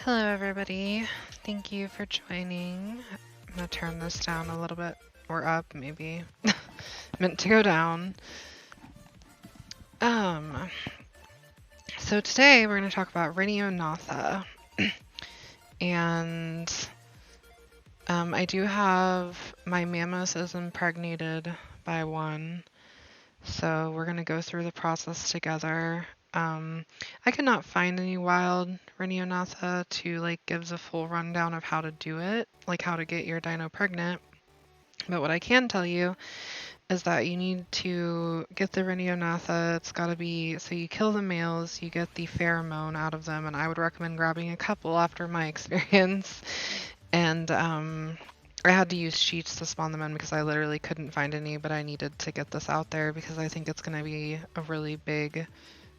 Hello everybody, thank you for joining. I'm gonna turn this down a little bit, or up maybe. Meant to go down. So today we're gonna talk about Ryhniognatha. And I do have, my mammoth is impregnated by one. So we're gonna go through the process together. I could not find any wild Ryhniognatha to gives a full rundown of how to do it, like how to get your dino pregnant. But what I can tell you is that you need to get the Ryhniognatha. It's got to be, so you kill the males, you get the pheromone out of them, and I would recommend grabbing a couple after my experience. And I had to use sheets to spawn them in because I literally couldn't find any, but I needed to get this out there because I think it's going to be a really big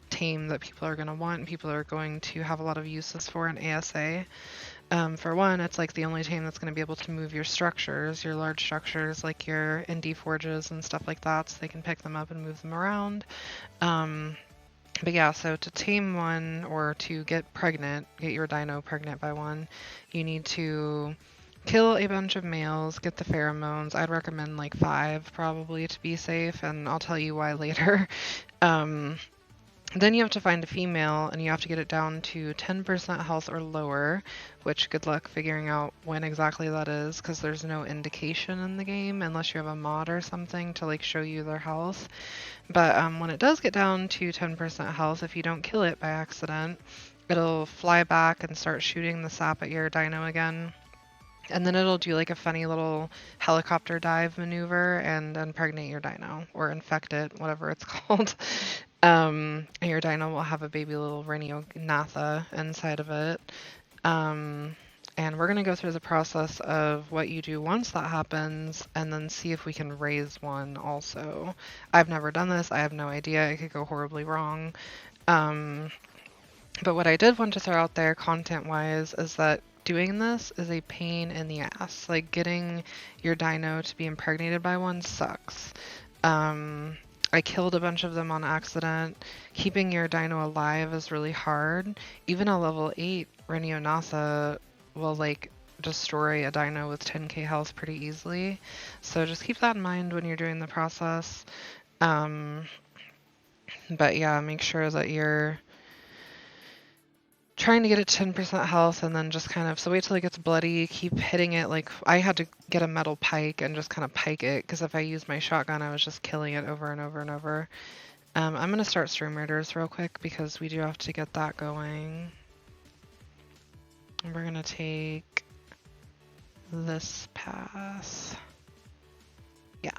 tame that people are going to want. People are going to have a lot of uses for in ASA. For one, it's like the only tame that's going to be able to move your structures, your large structures, like your ND forges and stuff like that, so they can pick them up and move them around. But yeah, so to tame one or to get your dino pregnant by one, you need to kill a bunch of males, get the pheromones. I'd recommend like 5 probably to be safe, and I'll tell you why later. Then you have to find a female, and you have to get it down to 10% health or lower, which good luck figuring out when exactly that is, because there's no indication in the game unless you have a mod or something to show you their health. But when it does get down to 10% health, if you don't kill it by accident, it'll fly back and start shooting the sap at your dino again. And then it'll do like a funny little helicopter dive maneuver and impregnate your dino, or infect it, whatever it's called. And your dino will have a baby little Ryhniognatha inside of it. And we're going to go through the process of what you do once that happens, and then see if we can raise one also. I've never done this. I have no idea. It could go horribly wrong. But what I did want to throw out there content-wise is that doing this is a pain in the ass. Like, getting your dino to be impregnated by one sucks. I killed a bunch of them on accident. Keeping your dino alive is really hard. Even a level 8 Ryhniognatha will destroy a dino with 10k health pretty easily. So just keep that in mind when you're doing the process. But yeah, make sure that you're trying to get it 10% health, and then just so wait till it gets bloody, keep hitting it. Like, I had to get a metal pike and just kind of pike it, because if I used my shotgun, I was just killing it over and over and over. I'm going to start stream raiders real quick, because we do have to get that going. And we're going to take this path. Yeah.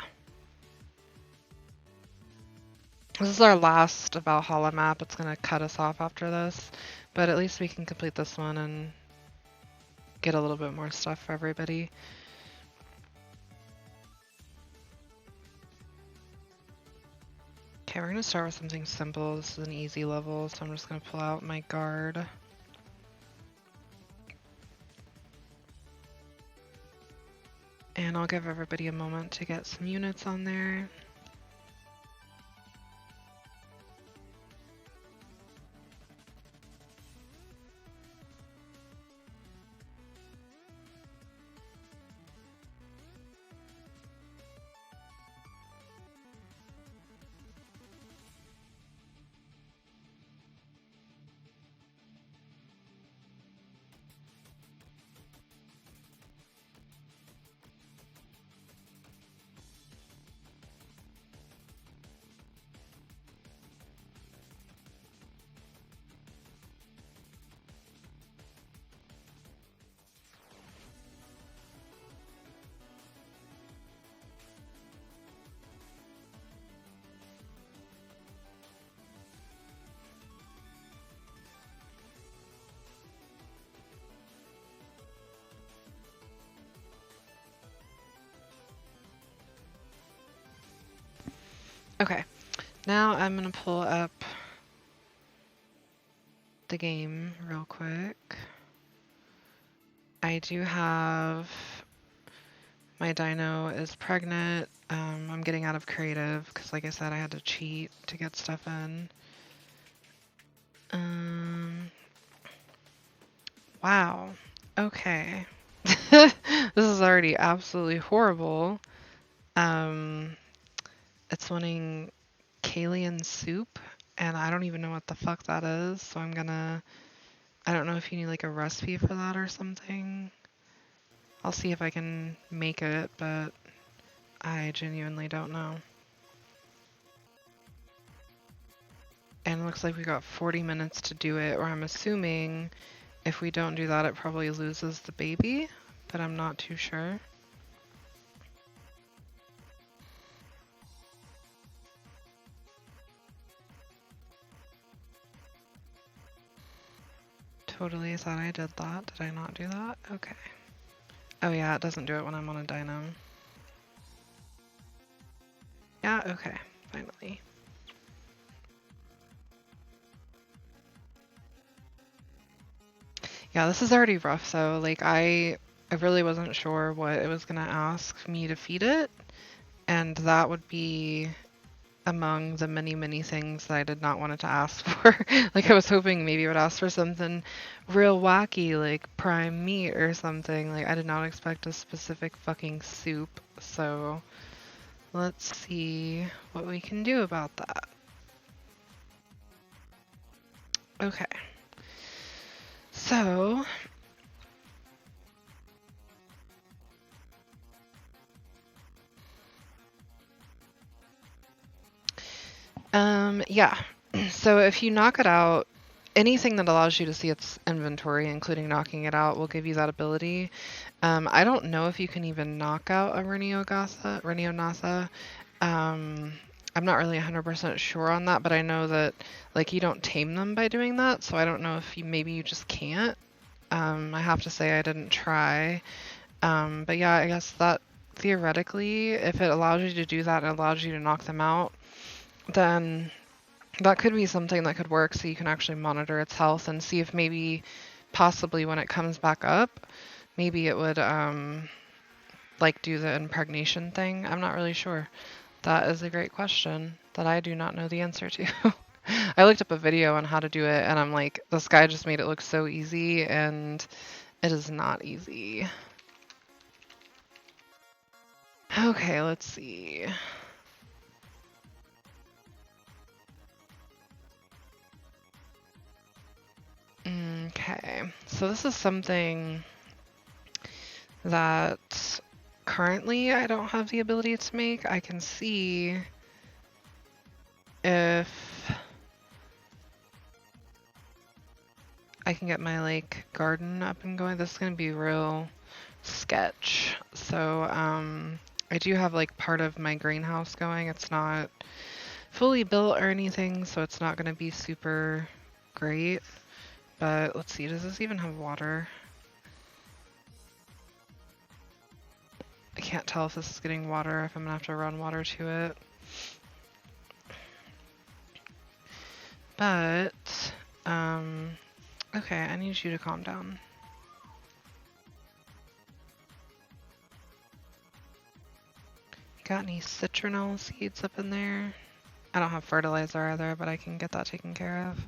This is our last Valhalla map. It's going to cut us off after this, but at least we can complete this one and get a little bit more stuff for everybody. Okay, we're going to start with something simple. This is an easy level, so I'm just going to pull out my guard. And I'll give everybody a moment to get some units on there. Okay, now I'm going to pull up the game real quick. I do have, my dino is pregnant. I'm getting out of creative because, like I said, I had to cheat to get stuff in. Wow. Okay. This is already absolutely horrible. Um, it's wanting Kalian soup, and I don't even know what the fuck that is, so I don't know if you need like a recipe for that or something. I'll see if I can make it, but I genuinely don't know. And it looks like we got 40 minutes to do it, or I'm assuming if we don't do that, it probably loses the baby, but I'm not too sure. Totally thought I did that. Did I not do that? Okay. Oh yeah, it doesn't do it when I'm on a dyno. Yeah, okay. Finally. Yeah, this is already rough though. Like I really wasn't sure what it was gonna ask me to feed it, and that would be among the many, many things that I did not want it to ask for. Like I was hoping maybe it would ask for something real wacky, like prime meat or something. Like I did not expect a specific fucking soup. So let's see what we can do about that. Okay. So yeah. So if you knock it out, anything that allows you to see its inventory, including knocking it out, will give you that ability. I don't know if you can even knock out a Ryhniognatha. I'm not really 100% sure on that, but I know that like you don't tame them by doing that, so I don't know if maybe you just can't. I have to say I didn't try. But yeah, I guess that theoretically, if it allows you to do that and allows you to knock them out, then that could be something that could work so you can actually monitor its health and see if maybe possibly when it comes back up, maybe it would like do the impregnation thing. I'm not really sure. That is a great question that I do not know the answer to. I looked up a video on how to do it and I'm like, this guy just made it look so easy and it is not easy. Okay, let's see. Okay, so this is something that currently I don't have the ability to make. I can see if I can get my like garden up and going. This is gonna be real sketch. So I do have like part of my greenhouse going. It's not fully built or anything, so it's not gonna be super great. But let's see, does this even have water? I can't tell if this is getting water, if I'm gonna have to run water to it. But, okay, I need you to calm down. Got any citronelle seeds up in there? I don't have fertilizer either, but I can get that taken care of.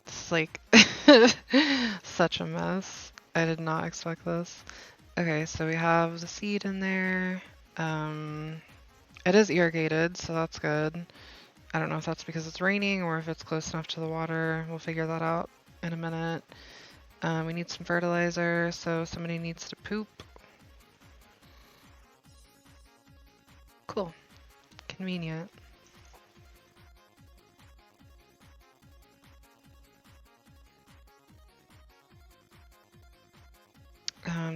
It's like such a mess. I did not expect this. Okay, so we have the seed in there. It is irrigated, so that's good. I don't know if that's because it's raining or if it's close enough to the water. We'll figure that out in a minute. We need some fertilizer, so somebody needs to poop. Cool. Convenient.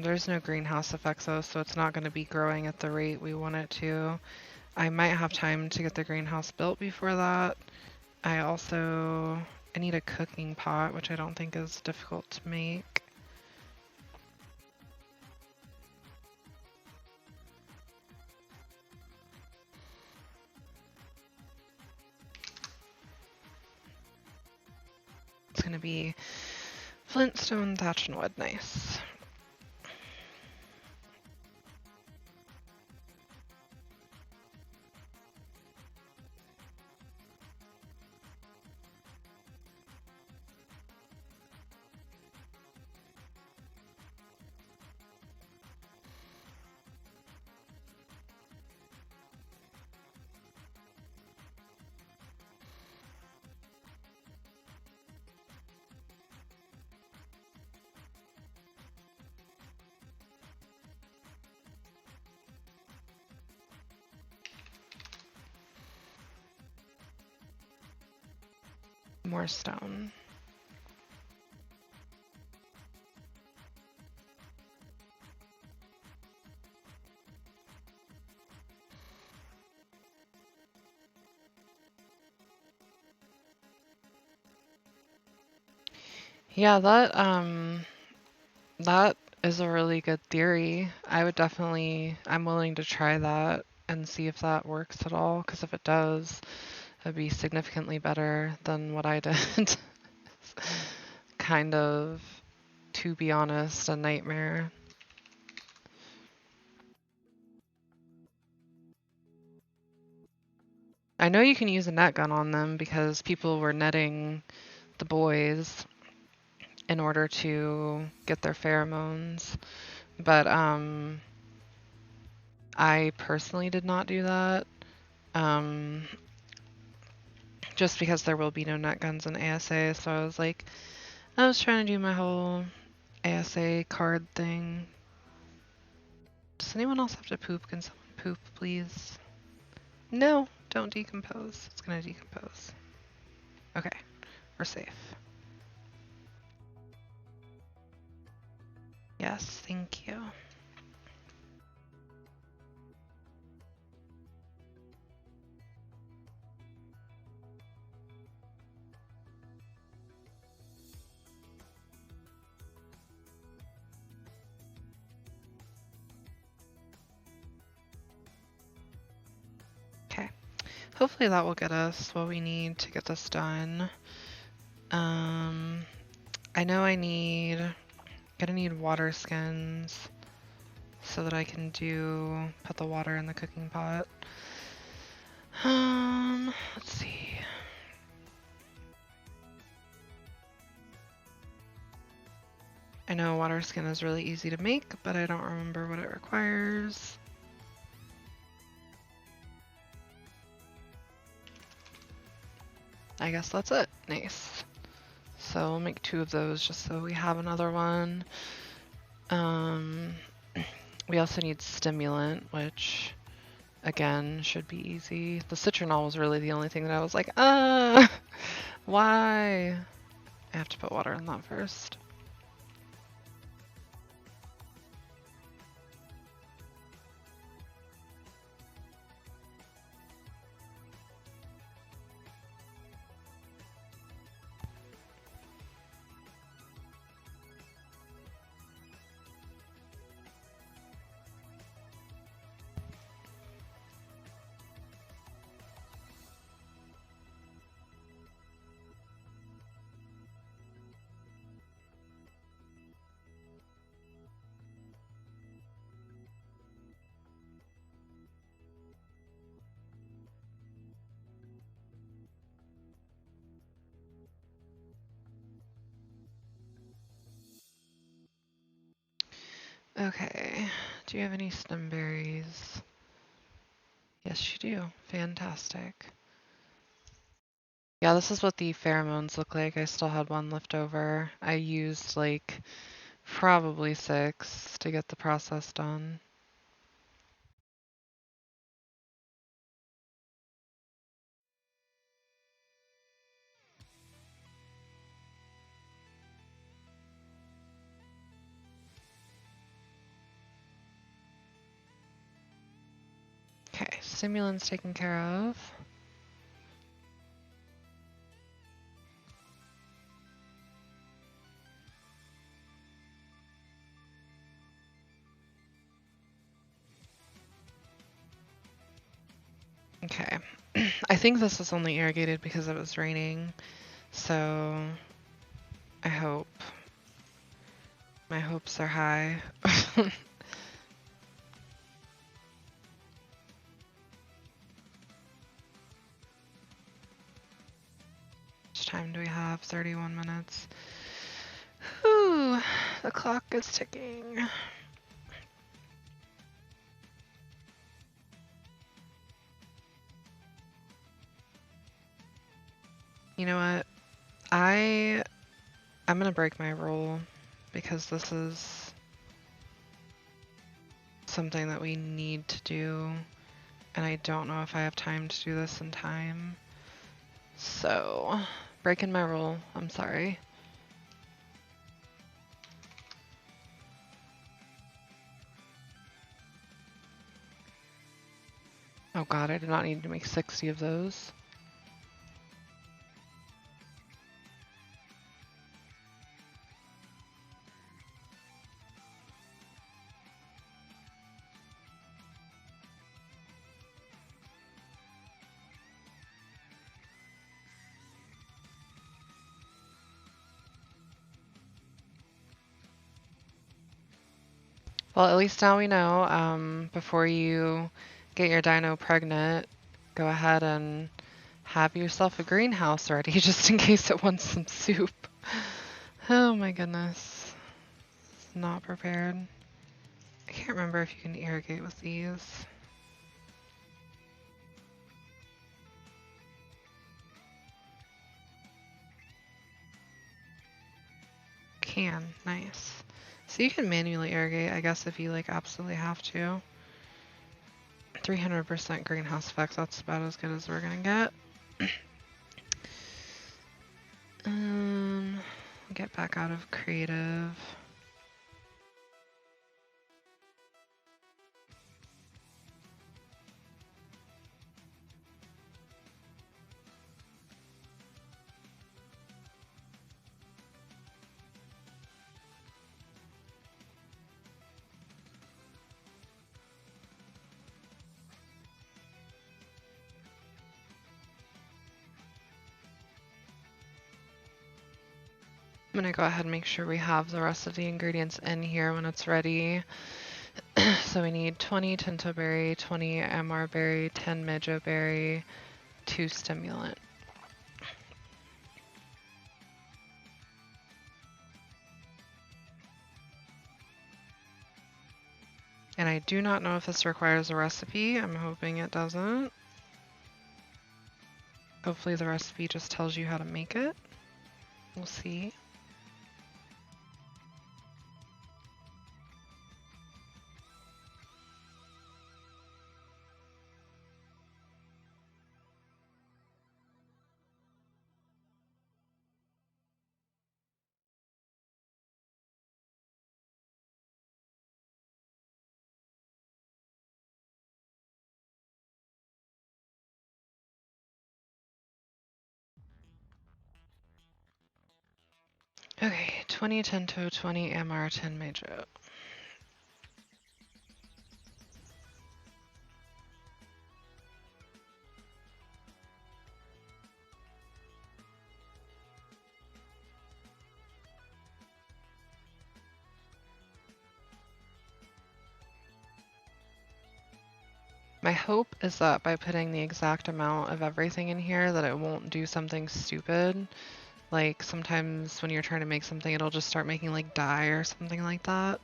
There's no greenhouse effects though, so it's not going to be growing at the rate we want it to. I might have time to get the greenhouse built before that. I need a cooking pot, which I don't think is difficult to make. It's going to be flint, stone, thatch, and wood. Nice. More stone. Yeah, that is a really good theory. I'm willing to try that and see if that works at all, because if it does, it'd be significantly better than what I did. Kind of, to be honest, a nightmare. I know you can use a net gun on them because people were netting the boys in order to get their pheromones, but I personally did not do that. Um, just because there will be no net guns in ASA, so I was trying to do my whole ASA card thing. Does anyone else have to poop? Can someone poop, please? No, don't decompose. It's gonna decompose. Okay, we're safe. Yes, thank you. Okay, hopefully that will get us what we need to get this done. I know gonna need water skins so that I can put the water in the cooking pot. Let's see. I know water skin is really easy to make, but I don't remember what it requires. I guess that's it. Nice. So we'll make 2 of those just so we have another one. We also need stimulant, which again should be easy. The citronal was really the only thing that I was like, why? I have to put water in that first. Okay, do you have any stem berries? Yes, you do. Fantastic. Yeah, this is what the pheromones look like. I still had 1 left over. I used like probably 6 to get the process done. Okay, stimulant's taken care of. Okay, I think this was only irrigated because it was raining, so I hope. My hopes are high. How much time do we have? 31 minutes. Whew, the clock is ticking. You know what? I'm gonna break my rule because this is something that we need to do, and I don't know if I have time to do this in time. So, breaking my rule. I'm sorry. Oh god, I did not need to make 60 of those. Well, at least now we know, before you get your dino pregnant, go ahead and have yourself a greenhouse ready just in case it wants some soup. Oh my goodness. It's not prepared. I can't remember if you can irrigate with these. Can. Nice. So you can manually irrigate, I guess, if you like absolutely have to. 300% greenhouse effect, that's about as good as we're gonna get. Get back out of creative. I'm gonna go ahead and make sure we have the rest of the ingredients in here when it's ready. So we need 20 tinto berry, 20 MR berry, 10 mejo berry, 2 stimulant. And I do not know if this requires a recipe. I'm hoping it doesn't. Hopefully the recipe just tells you how to make it. We'll see. Okay, 20 tinto, 20 MR, 10 mejo. My hope is that by putting the exact amount of everything in here that it won't do something stupid. Like sometimes when you're trying to make something, it'll just start making like dye or something like that.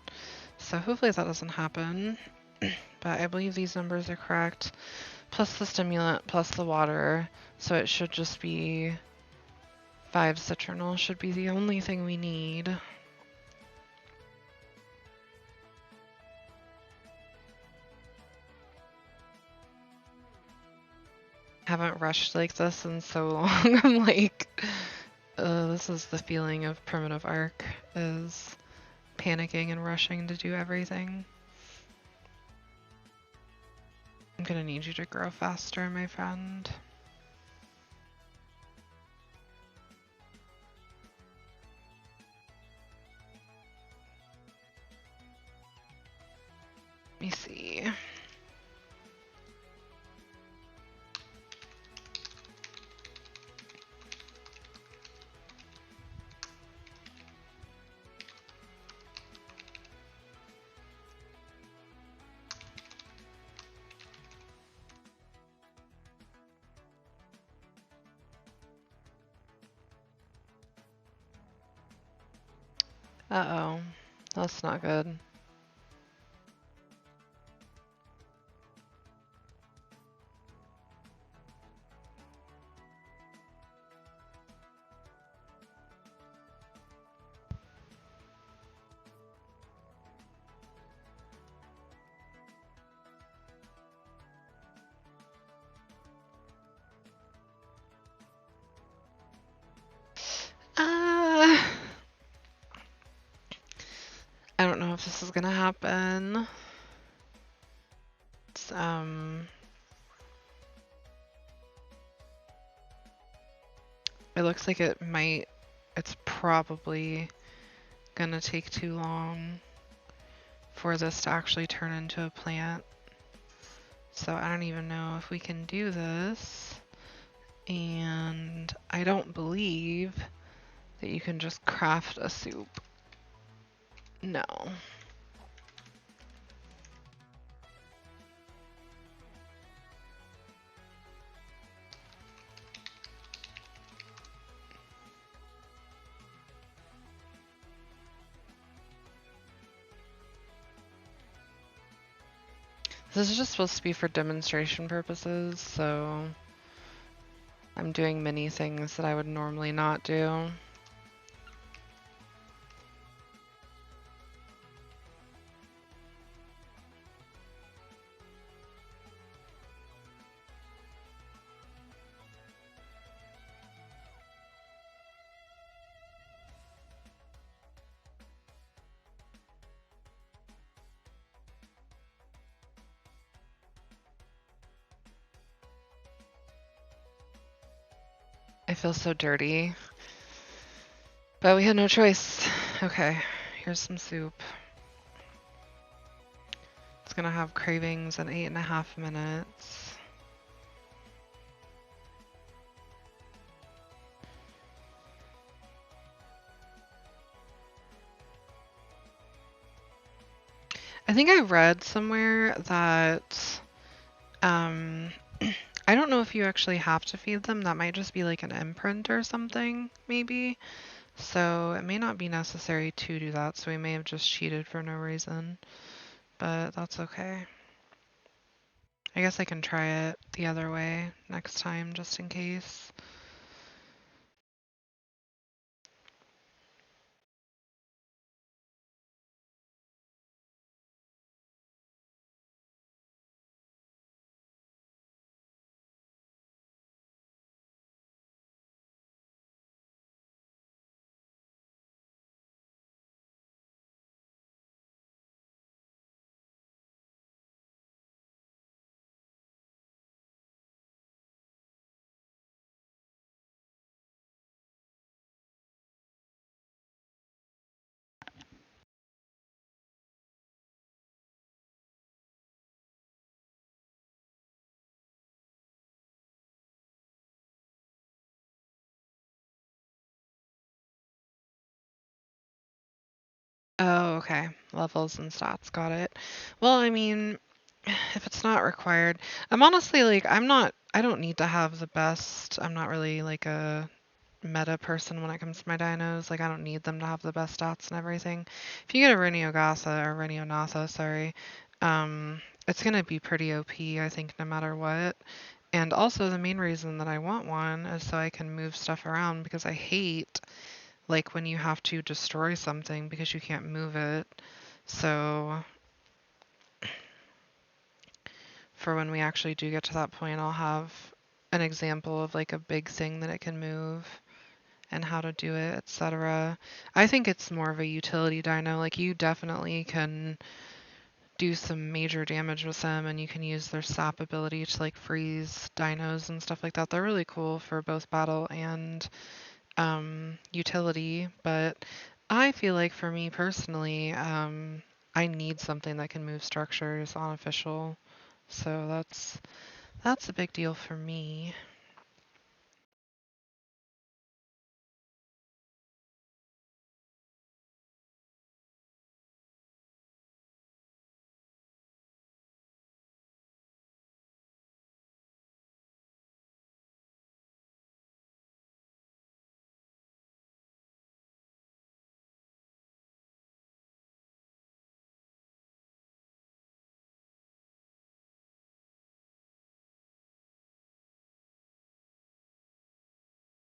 So hopefully that doesn't happen. But I believe these numbers are correct. Plus the stimulant, plus the water. So it should just be 5 citronal should be the only thing we need. Haven't rushed like this in so long. I'm like, this is the feeling of primitive arc, is panicking and rushing to do everything. I'm gonna need you to grow faster, my friend. Let me see. Uh-oh. That's not good. Uh, I don't know if this is gonna happen. It's, it looks like it's probably gonna take too long for this to actually turn into a plant. So I don't even know if we can do this. And I don't believe that you can just craft a soup. No. This is just supposed to be for demonstration purposes, so I'm doing many things that I would normally not do. I feel so dirty. But we had no choice. Okay, here's some soup. It's gonna have cravings in 8.5 minutes. I think I read somewhere that I don't know if you actually have to feed them. That might just be like an imprint or something, maybe. So it may not be necessary to do that, so we may have just cheated for no reason. But that's okay. I guess I can try it the other way next time, just in case. Oh, okay. Levels and stats, got it. Well, I mean, if it's not required, I'm honestly like, I don't need to have the best. I'm not really like a meta person when it comes to my dinos. Like, I don't need them to have the best stats and everything. If you get a Ryhniognatha, sorry, it's gonna be pretty OP, I think, no matter what. And also, the main reason that I want one is so I can move stuff around because I hate like when you have to destroy something because you can't move it. So for when we actually do get to that point, I'll have an example of like a big thing that it can move and how to do it, etc. I think it's more of a utility dino. Like you definitely can do some major damage with them and you can use their sap ability to like freeze dinos and stuff like that. They're really cool for both battle and utility, but I feel like for me personally, I need something that can move structures on official. So that's a big deal for me.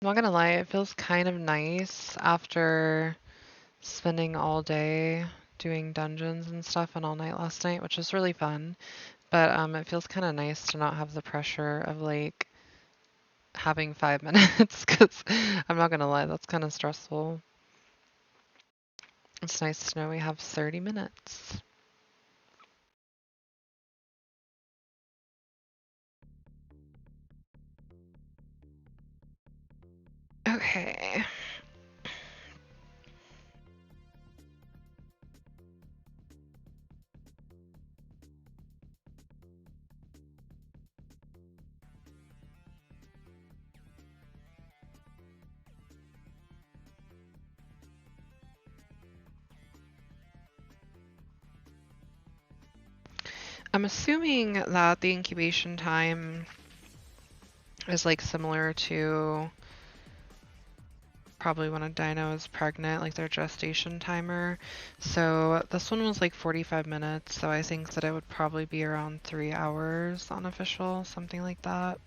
I'm not gonna lie, it feels kind of nice after spending all day doing dungeons and stuff and all night last night, which was really fun. But it feels kind of nice to not have the pressure of like having 5 minutes because I'm not gonna lie, that's kind of stressful. It's nice to know we have 30 minutes. Okay. I'm assuming that the incubation time is like similar to probably when a dino is pregnant, like their gestation timer. So this one was like 45 minutes, so I think that it would probably be around 3 hours unofficial, something like that.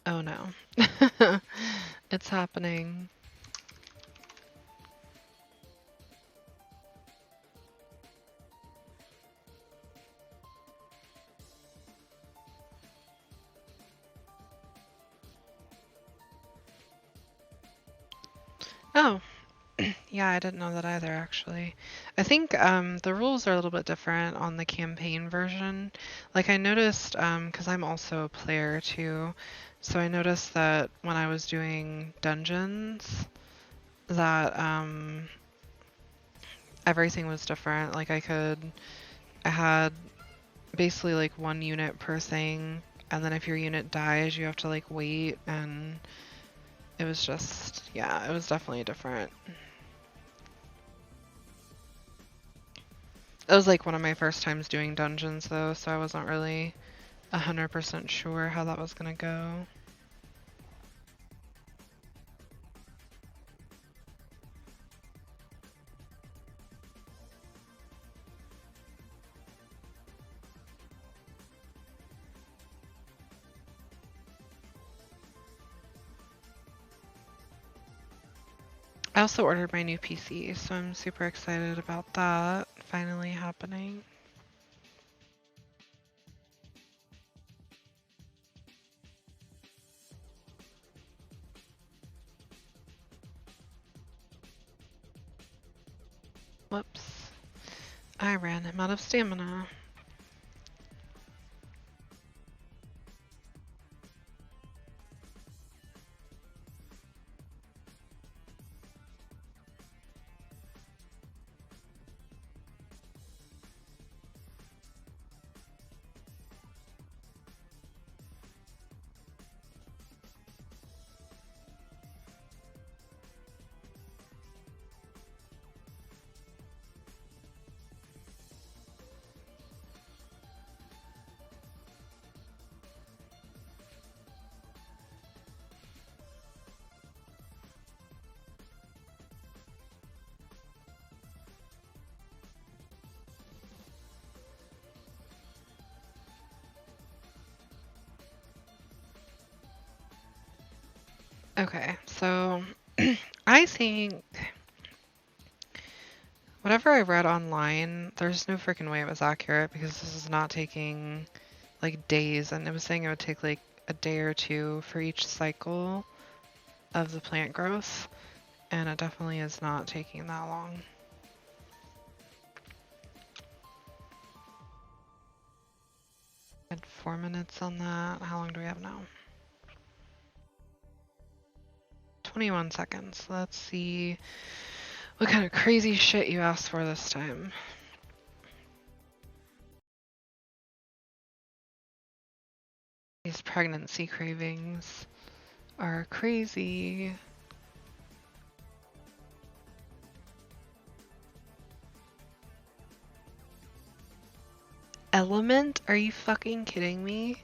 Oh no. It's happening. Oh, yeah, I didn't know that either, actually. I think the rules are a little bit different on the campaign version. Like I noticed, because I'm also a player too, so I noticed that when I was doing dungeons, that everything was different. Like I had basically like one unit per thing, and then if your unit dies, you have to like wait, and it was just, yeah, it was definitely different. It was like one of my first times doing dungeons though, so I wasn't really 100% sure how that was gonna go. I also ordered my new PC, so I'm super excited about that finally happening. Whoops. I ran him out of stamina. Okay, so I think whatever I read online, there's no freaking way it was accurate because this is not taking like days, and it was saying it would take like a day or two for each cycle of the plant growth, and it definitely is not taking that long. I had 4 minutes on that. How long do we have now? 21 seconds. Let's see what kind of crazy shit you asked for this time. These pregnancy cravings are crazy. element? Are you fucking kidding me?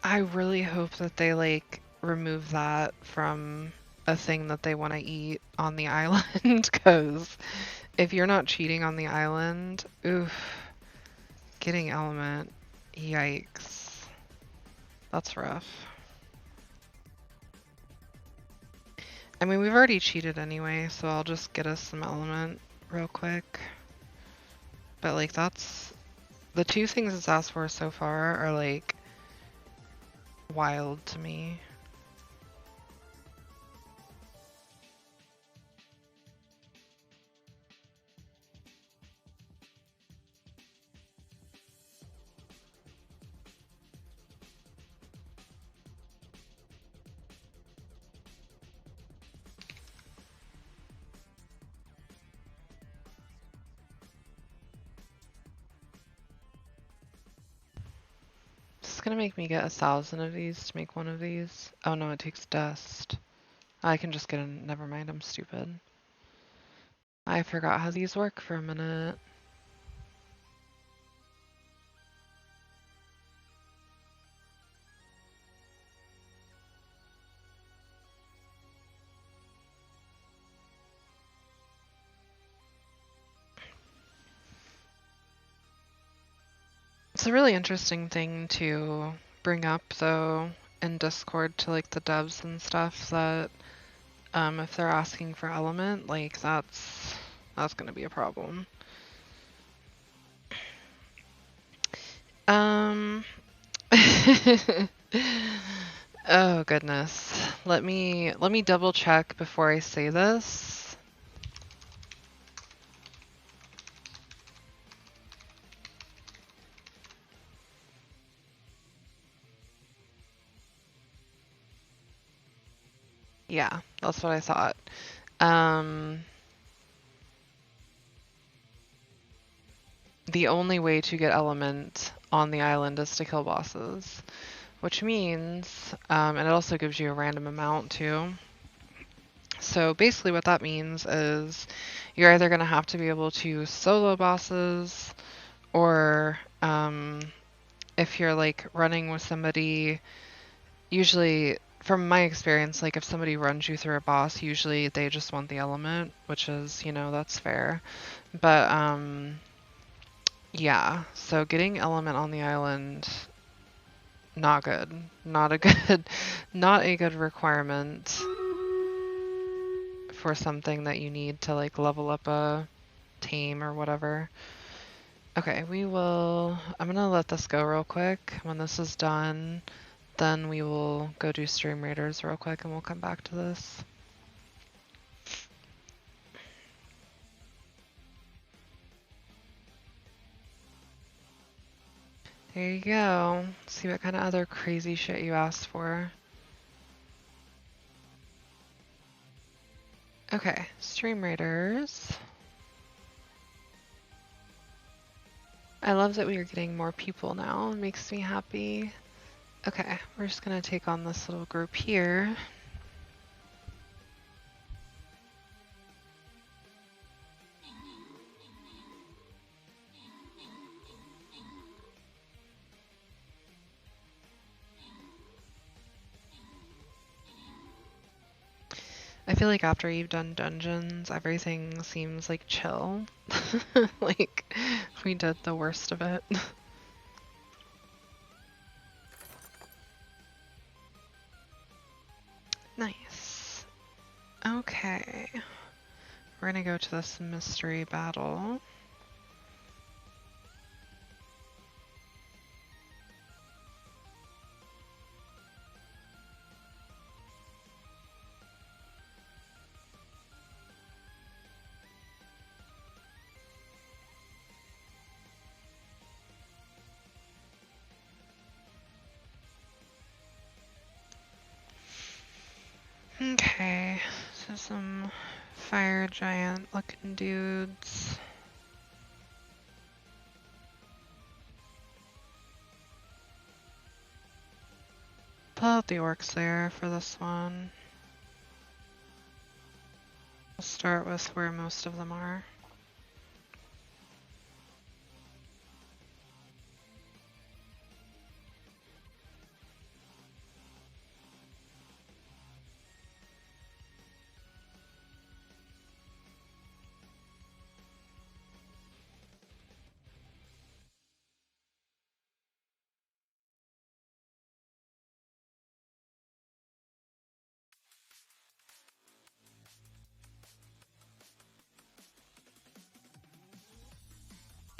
I really hope that they like remove that from a thing that they want to eat on the island, because if you're not cheating on the island, oof, getting element, yikes. That's rough. I mean, we've already cheated anyway, so I'll just get us some element real quick. But like, that's the two things it's asked for so far are like wild to me. It's gonna make me get 1,000 of these to make one of these. Oh no, it takes dust. I can just get in. Never mind, I'm stupid. I forgot how these work for a minute. It's a really interesting thing to bring up though in Discord to like the devs and stuff that if they're asking for element, like that's gonna be a problem. Oh goodness. Let me double check before I say this. Yeah, that's what I thought. The only way to get element on the island is to kill bosses, which means, and it also gives you a random amount too. So basically what that means is you're either going to have to be able to solo bosses, or if you're like running with somebody, usually from my experience, like if somebody runs you through a boss, usually they just want the element, which is, you know, that's fair. But yeah, so getting element on the island, not good. Not a good not a good requirement for something that you need to like level up a team or whatever. Okay, I'm gonna let this go real quick. When this is done, then we will go do stream raiders real quick and we'll come back to this. There you go. See what kind of other crazy shit you asked for. Okay, stream raiders. I love that we are getting more people now. It makes me happy. Okay, we're just gonna take on this little group here. I feel like after you've done dungeons, everything seems like chill. Like, we did the worst of it. Nice. Okay. We're gonna go to this mystery battle. Okay, so some fire giant looking dudes. Pull out the orcs there for this one. We'll start with where most of them are.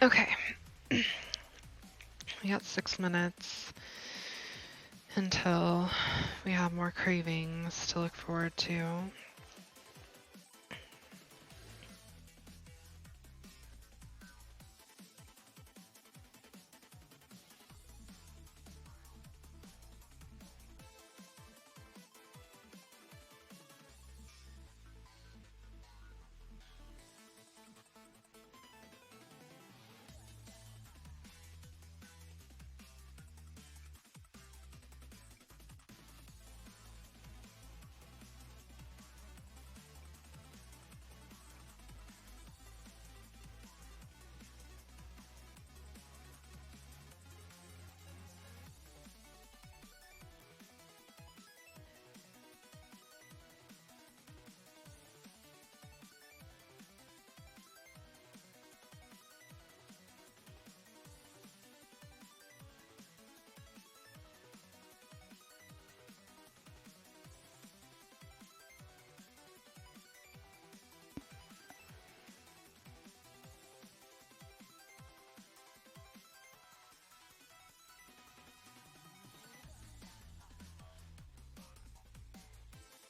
Okay. We got 6 minutes until we have more cravings to look forward to.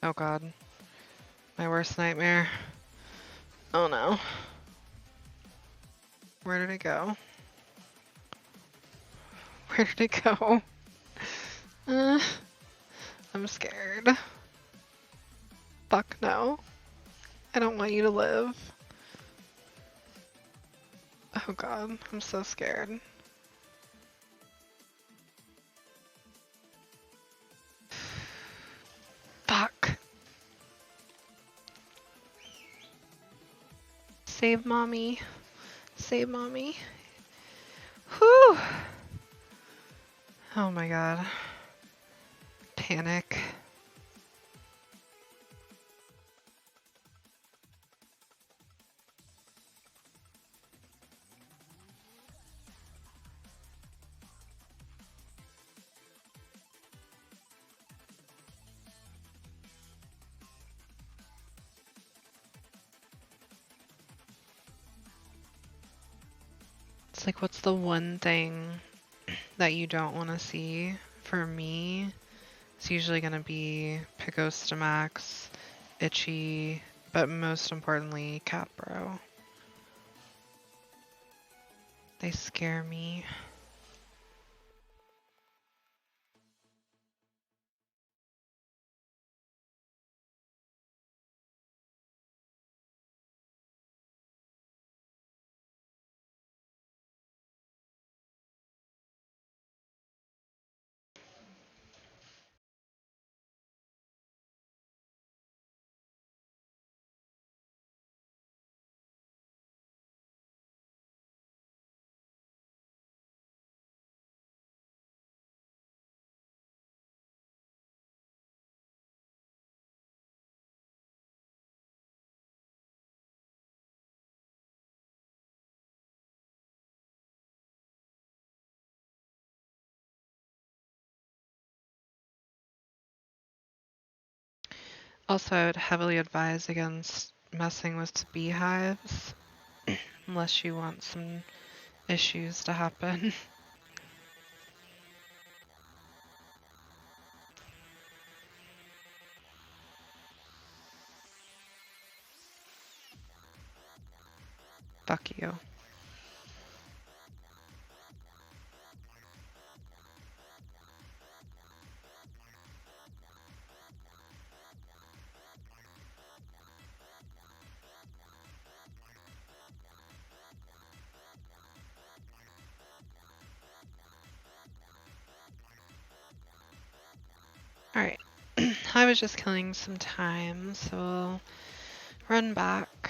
Oh god. My worst nightmare. Oh no. Where did it go? Where did it go? Uh, I'm scared. Fuck no. I don't want you to live. Oh god, I'm so scared. Fuck. Save mommy. Save mommy. Whew. Oh my god. Panic. It's like, what's the one thing that you don't want to see? For me, it's usually going to be Picostamax, Itchy, but most importantly, Capro. They scare me. Also, I would heavily advise against messing with beehives unless you want some issues to happen. Fuck you. Alright. I was just killing some time, so we'll run back.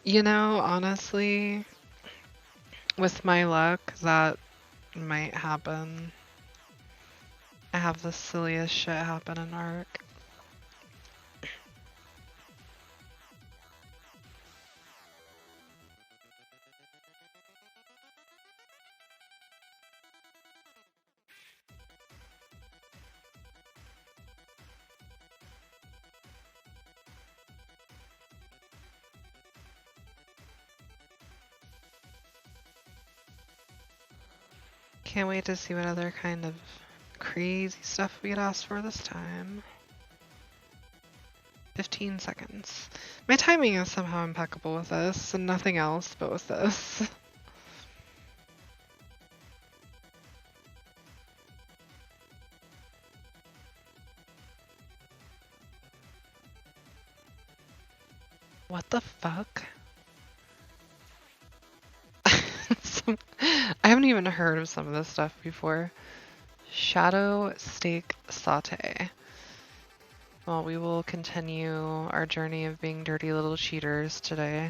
You know, honestly, with my luck, that might happen. I have the silliest shit happen in Ark. Can't wait to see what other kind of crazy stuff we get asked for this time. 15 seconds. My timing is somehow impeccable with this, and nothing else but with this. What the fuck? I haven't even heard of some of this stuff before. Shadow steak saute. Well, we will continue our journey of being dirty little cheaters today.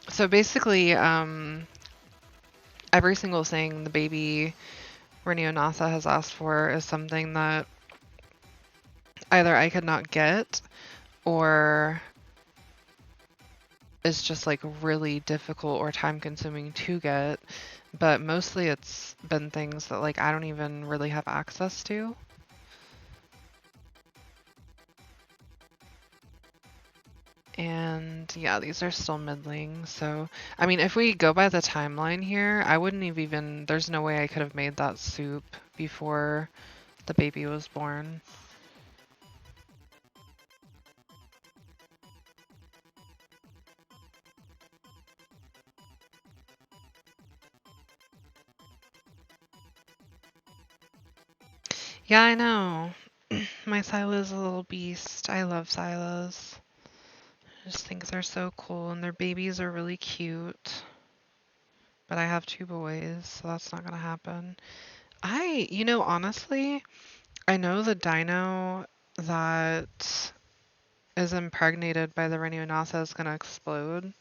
So basically, every single thing the baby Ryhniognatha has asked for is something that either I could not get or is just like really difficult or time consuming to get. But mostly it's been things that like I don't even really have access to. And yeah, these are still middling. So, I mean, if we go by the timeline here, I wouldn't have even, there's no way I could have made that soup before the baby was born. Yeah, I know. My Sila's a little beast. I love Silas. I just think they're so cool, and their babies are really cute. But I have 2 boys, so that's not gonna happen. You know, honestly, I know the dino that is impregnated by the Ryhniognatha is gonna explode.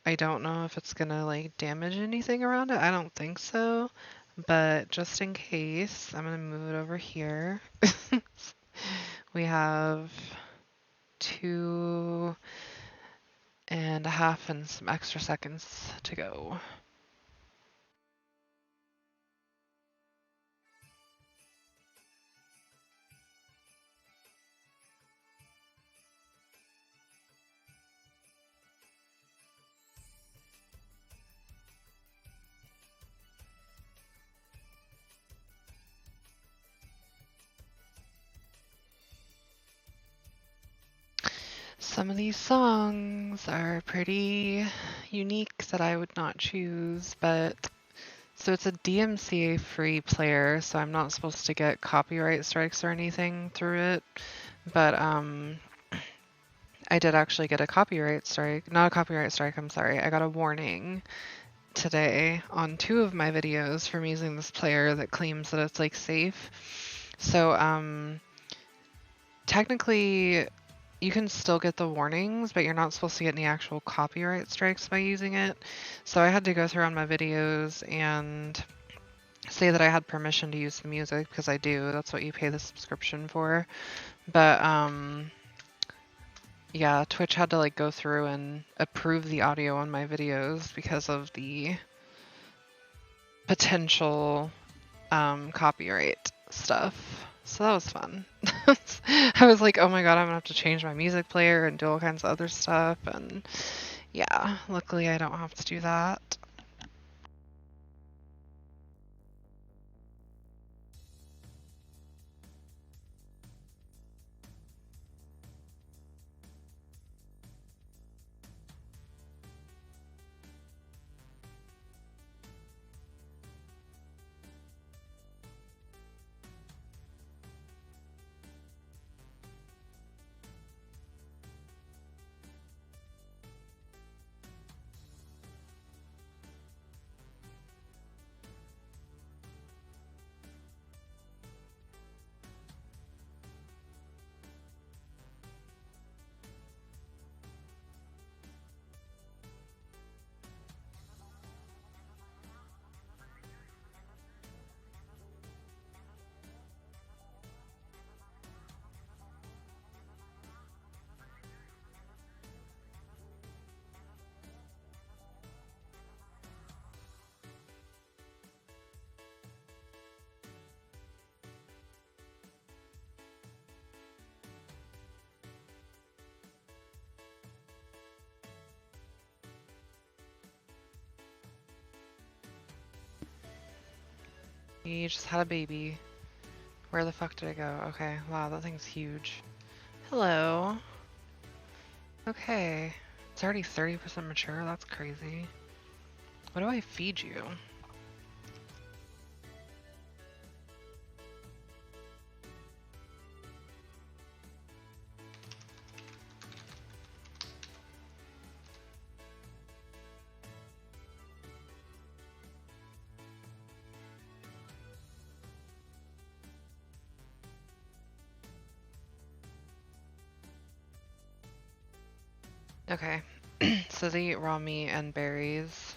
I don't know if it's gonna like damage anything around it. I don't think so. But just in case, I'm gonna move it over here. We have 2.5 and some extra seconds to go. Some of these songs are pretty unique that I would not choose, but so it's a DMCA free player, so I'm not supposed to get copyright strikes or anything through it. But I did actually get a copyright strike. Not a copyright strike, I'm sorry. I got a warning today on 2 of my videos from using this player that claims that it's like safe. So technically you can still get the warnings, but you're not supposed to get any actual copyright strikes by using it. So I had to go through on my videos and say that I had permission to use the music, because I do. That's what you pay the subscription for. But yeah, Twitch had to like go through and approve the audio on my videos because of the potential copyright stuff. So that was fun. I was like, oh my god, I'm gonna have to change my music player and do all kinds of other stuff. And yeah, luckily I don't have to do that. You just had a baby. Where the fuck did it go? Okay, wow, that thing's huge. Hello. Okay. It's already 30% mature? That's crazy. What do I feed you? Okay. So they eat raw meat and berries.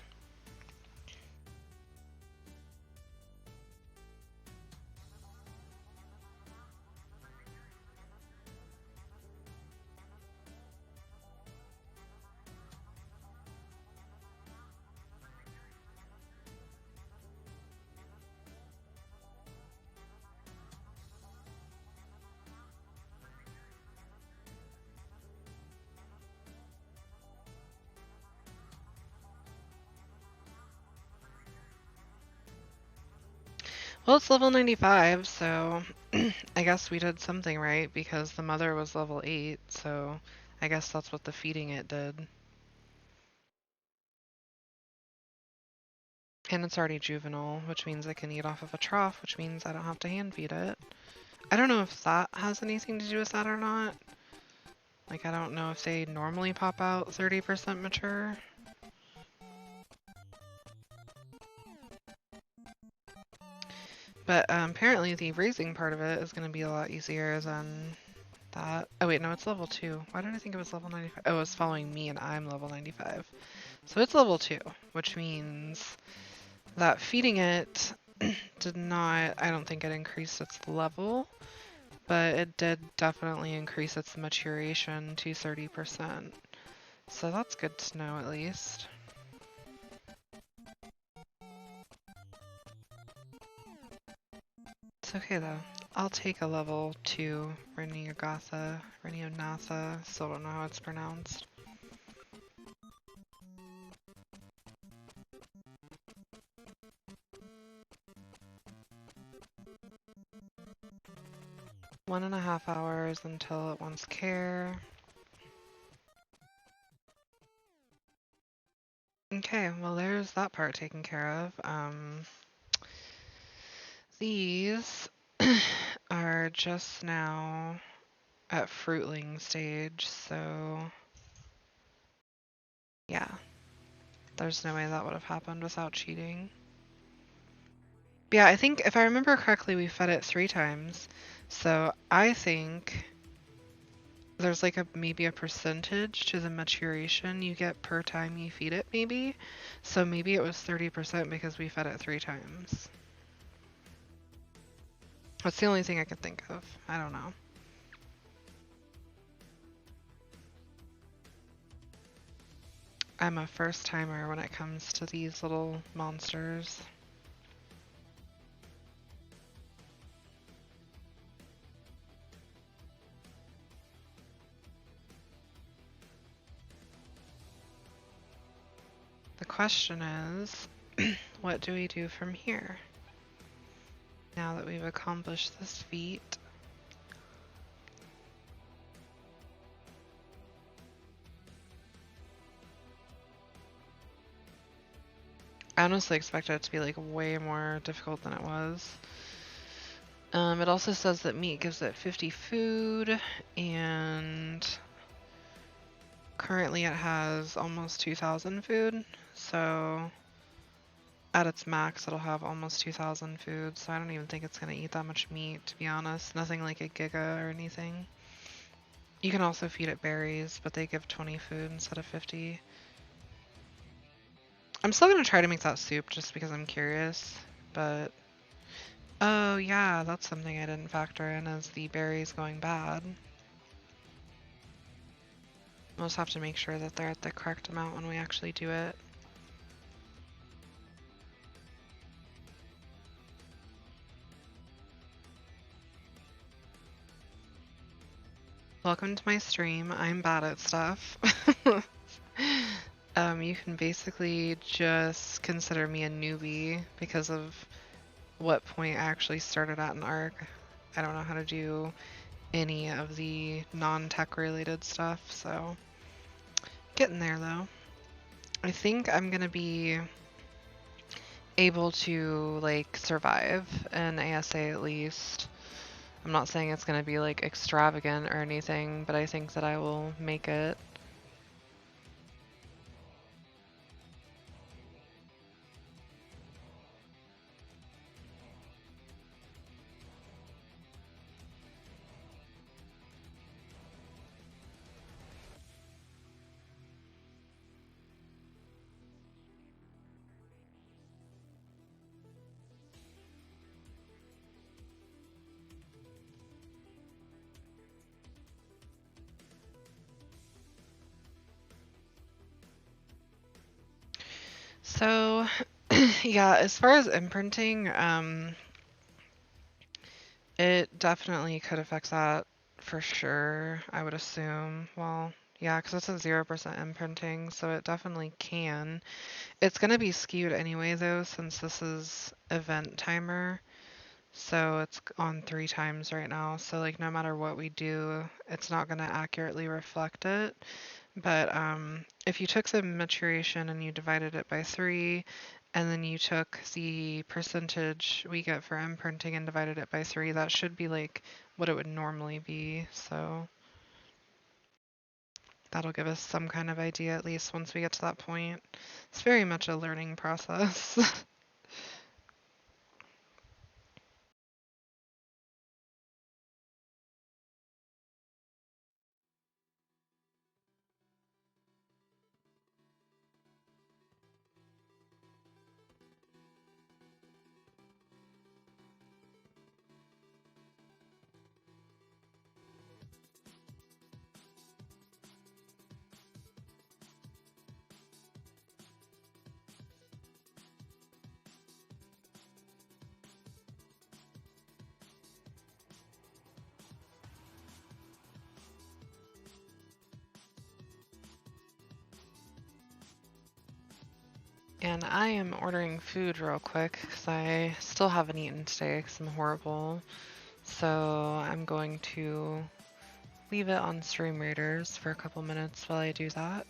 Well, it's level 95, so I guess we did something right because the mother was level 8, so I guess that's what the feeding it did. And it's already juvenile, which means I can eat off of a trough, which means I don't have to hand feed it. I don't know if that has anything to do with that or not. Like, I don't know if they normally pop out 30% mature. But apparently the raising part of it is going to be a lot easier than that. Oh wait, no, it's level 2. Why did I think it was level 95? Oh, it's following me and I'm level 95. So it's level 2, which means that feeding it did not, I don't think it increased its level, but it did definitely increase its maturation to 30%. So that's good to know at least. It's okay though. I'll take a level 2 Ryhniognatha, still don't know how it's pronounced. One and a half hours until it wants care. Okay, well there's that part taken care of. These are just now at fruitling stage, so yeah, there's no way that would have happened without cheating. But yeah, I think if I remember correctly, we fed it 3 times, so I think there's like maybe a percentage to the maturation you get per time you feed it, maybe. So maybe it was 30% because we fed it 3 times. That's the only thing I could think of. I don't know. I'm a first timer when it comes to these little monsters. The question is, what do we do from here? Now that we've accomplished this feat. I honestly expected it to be like way more difficult than it was. It also says that meat gives it 50 food, and currently it has almost 2,000 food, so at its max it'll have almost 2,000 food, so I don't even think it's going to eat that much meat, to be honest. Nothing like a giga or anything. You can also feed it berries, but they give 20 food instead of 50. I'm still going to try to make that soup just because I'm curious, but... Oh yeah, that's something I didn't factor in, is the berries going bad. We'll just have to make sure that they're at the correct amount when we actually do it. Welcome to my stream. I'm bad at stuff. You can basically just consider me a newbie because of what point I actually started at an arc. I don't know how to do any of the non-tech related stuff, so getting there though. I think I'm gonna be able to like survive an ASA at least. I'm not saying it's gonna be like extravagant or anything, but I think that I will make it. So, yeah, as far as imprinting, it definitely could affect that for sure, I would assume. Well, yeah, because it's a 0% imprinting, so it definitely can. It's going to be skewed anyway, though, since this is event timer. So it's on 3 times right now. So, like, no matter what we do, it's not going to accurately reflect it. But if you took the maturation and you divided it by 3, and then you took the percentage we get for imprinting and divided it by 3, that should be like what it would normally be. So that'll give us some kind of idea at least once we get to that point. It's very much a learning process. And I am ordering food real quick because I still haven't eaten today because I'm horrible. So I'm going to leave it on Stream Raiders for a couple minutes while I do that.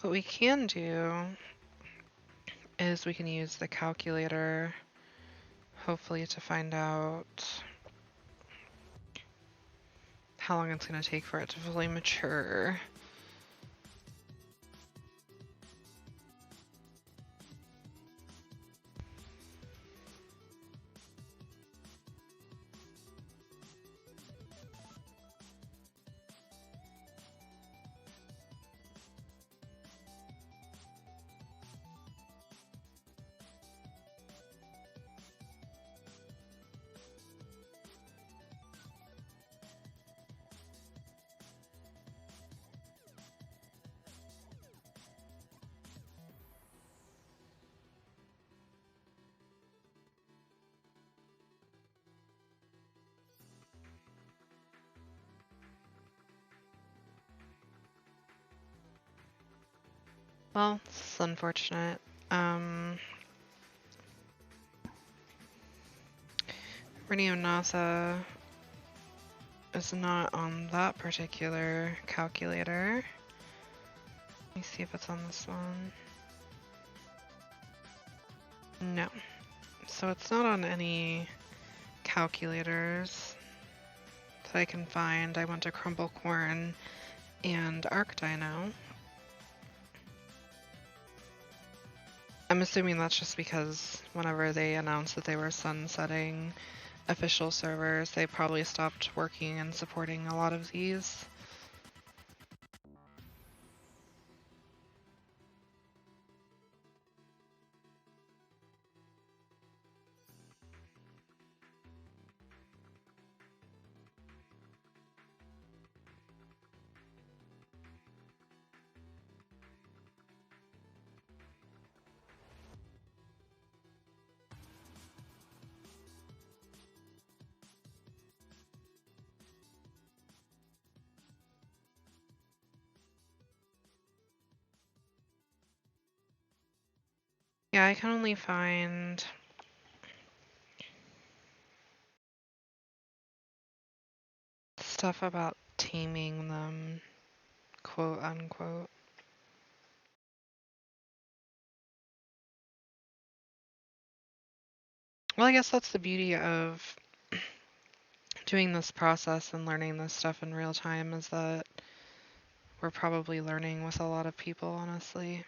What we can do is we can use the calculator, hopefully, to find out how long it's going to take for it to fully mature. Well, this is unfortunate. Ryhniognatha is not on that particular calculator. Let me see if it's on this one. No. So it's not on any calculators that I can find. I went to Crumble Corn and ArcDino. I'm assuming that's just because whenever they announced that they were sunsetting official servers, they probably stopped working and supporting a lot of these. Yeah, I can only find stuff about taming them, quote unquote. Well, I guess that's the beauty of doing this process and learning this stuff in real time, is that we're probably learning with a lot of people, honestly.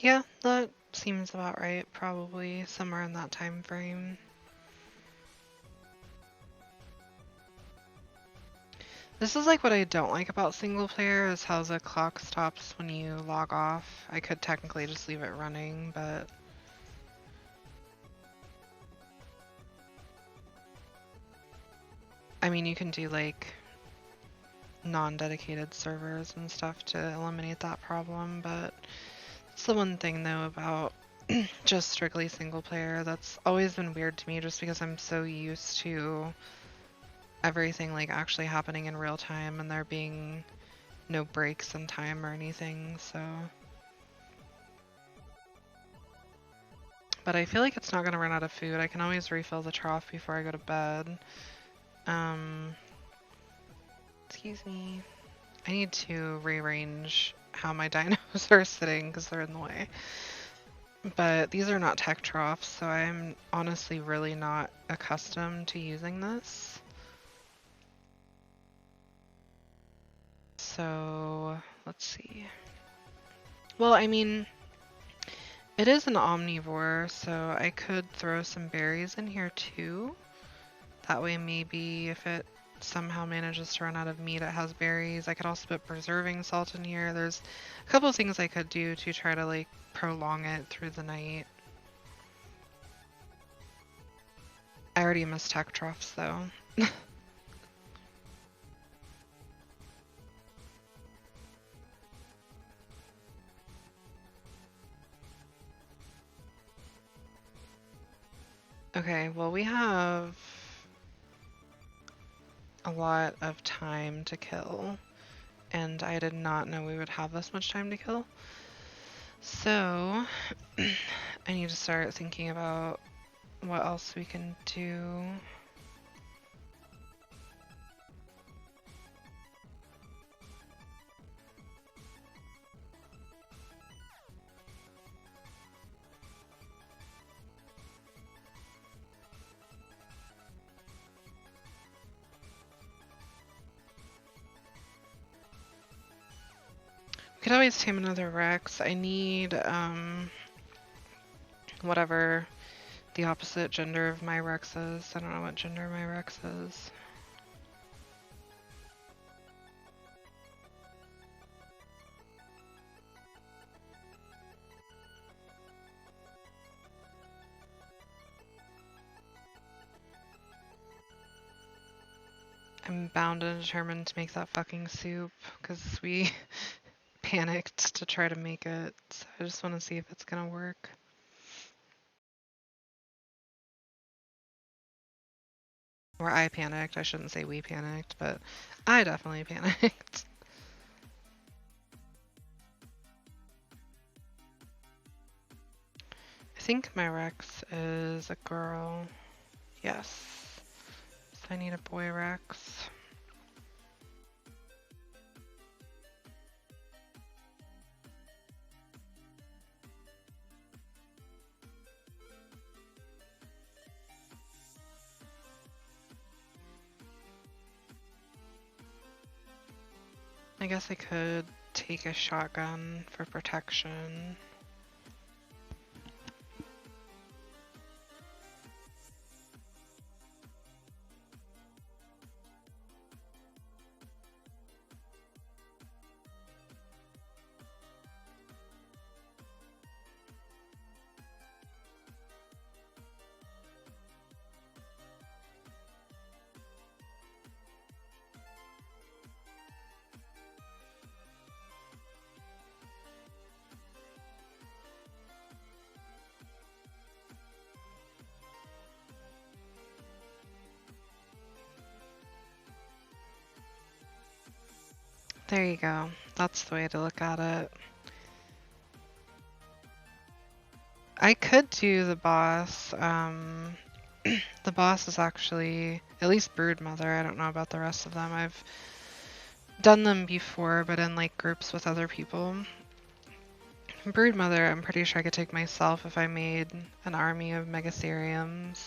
Yeah, that seems about right, probably somewhere in that time frame. This is like what I don't like about single player, is how the clock stops when you log off. I could technically just leave it running, but I mean, you can do like non-dedicated servers and stuff to eliminate that problem, but it's the one thing though about just strictly single player that's always been weird to me, just because I'm so used to everything like actually happening in real time and there being no breaks in time or anything, so. But I feel like it's not gonna run out of food. I can always refill the trough before I go to bed. Excuse me. I need to rearrange how my dinos are sitting because they're in the way. But these are not tech troughs, so I'm honestly really not accustomed to using this. So, let's see. Well, I mean, it is an omnivore, so I could throw some berries in here too. That way maybe if it somehow manages to run out of meat, it has berries. I could also put preserving salt in here. There's a couple of things I could do to try to like prolong it through the night. I already missed tech troughs though. Okay, well we have a lot of time to kill, and I did not know we would have this much time to kill. So I need to start thinking about what else we can do. Could always tame another Rex. I need, whatever the opposite gender of my Rex is. I don't know what gender my Rex is. I'm bound and determined to make that fucking soup because we panicked to try to make it. So I just want to see if it's gonna work. Or I panicked. I shouldn't say we panicked, but I definitely panicked. I think my Rex is a girl. Yes. So I need a boy Rex. I guess I could take a shotgun for protection. There you go. That's the way to look at it. I could do the boss. The boss is actually, at least Broodmother. I don't know about the rest of them. I've done them before, but in like groups with other people. Broodmother, I'm pretty sure I could take myself if I made an army of Megatheriums,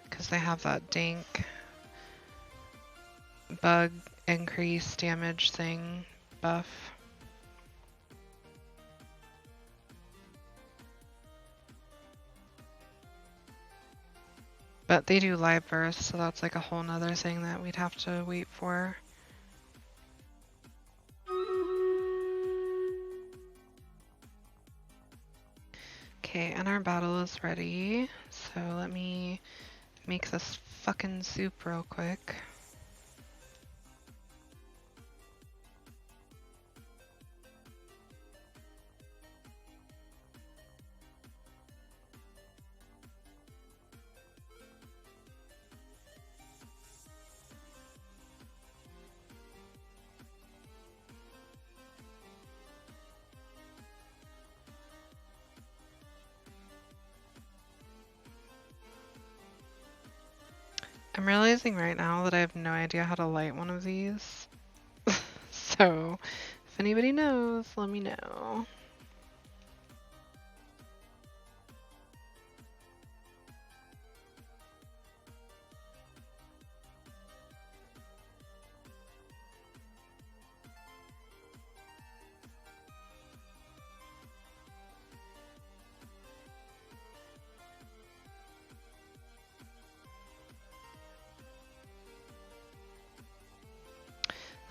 because they have that dank bug increase damage thing buff. But they do live burst, so that's like a whole nother thing that we'd have to wait for. Okay, and our battle is ready. So let me make this fucking soup real quick. I'm realizing right now that I have no idea how to light one of these. So, if anybody knows, let me know.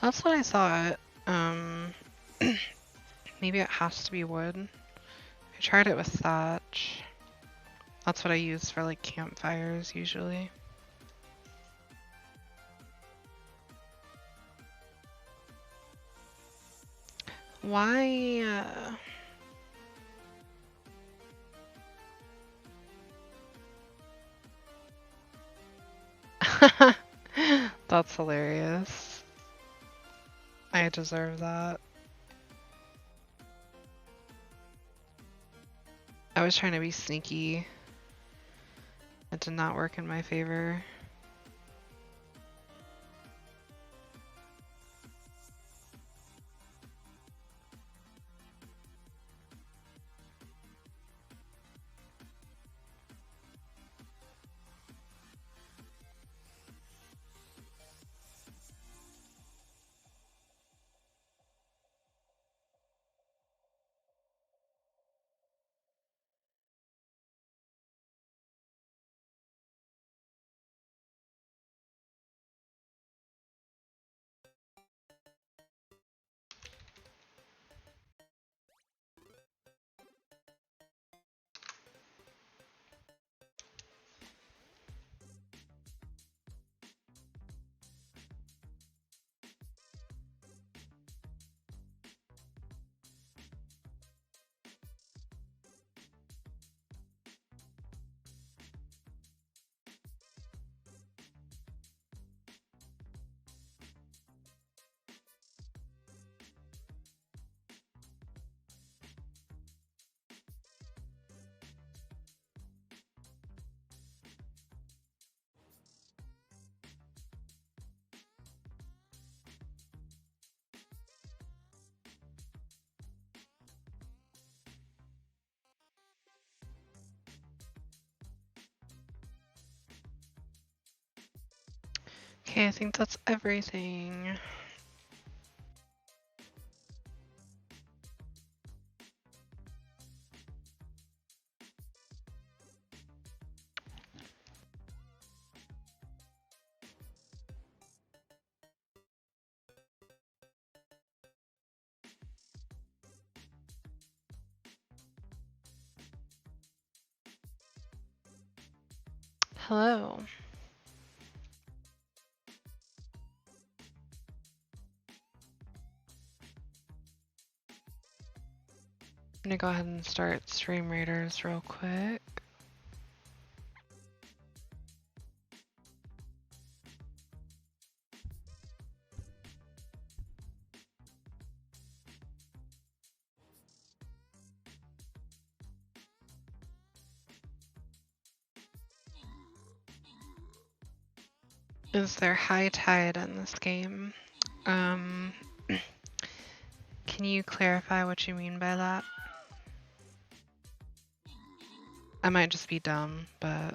That's what I thought. Maybe it has to be wood. I tried it with thatch. That's what I use for like campfires usually. Why? That's hilarious. I deserve that. I was trying to be sneaky. It did not work in my favor. Okay, I think that's everything. Hello. I'm gonna go ahead and start Stream Raiders real quick. Is there high tide in this game? Can you clarify what you mean by that? I might just be dumb, but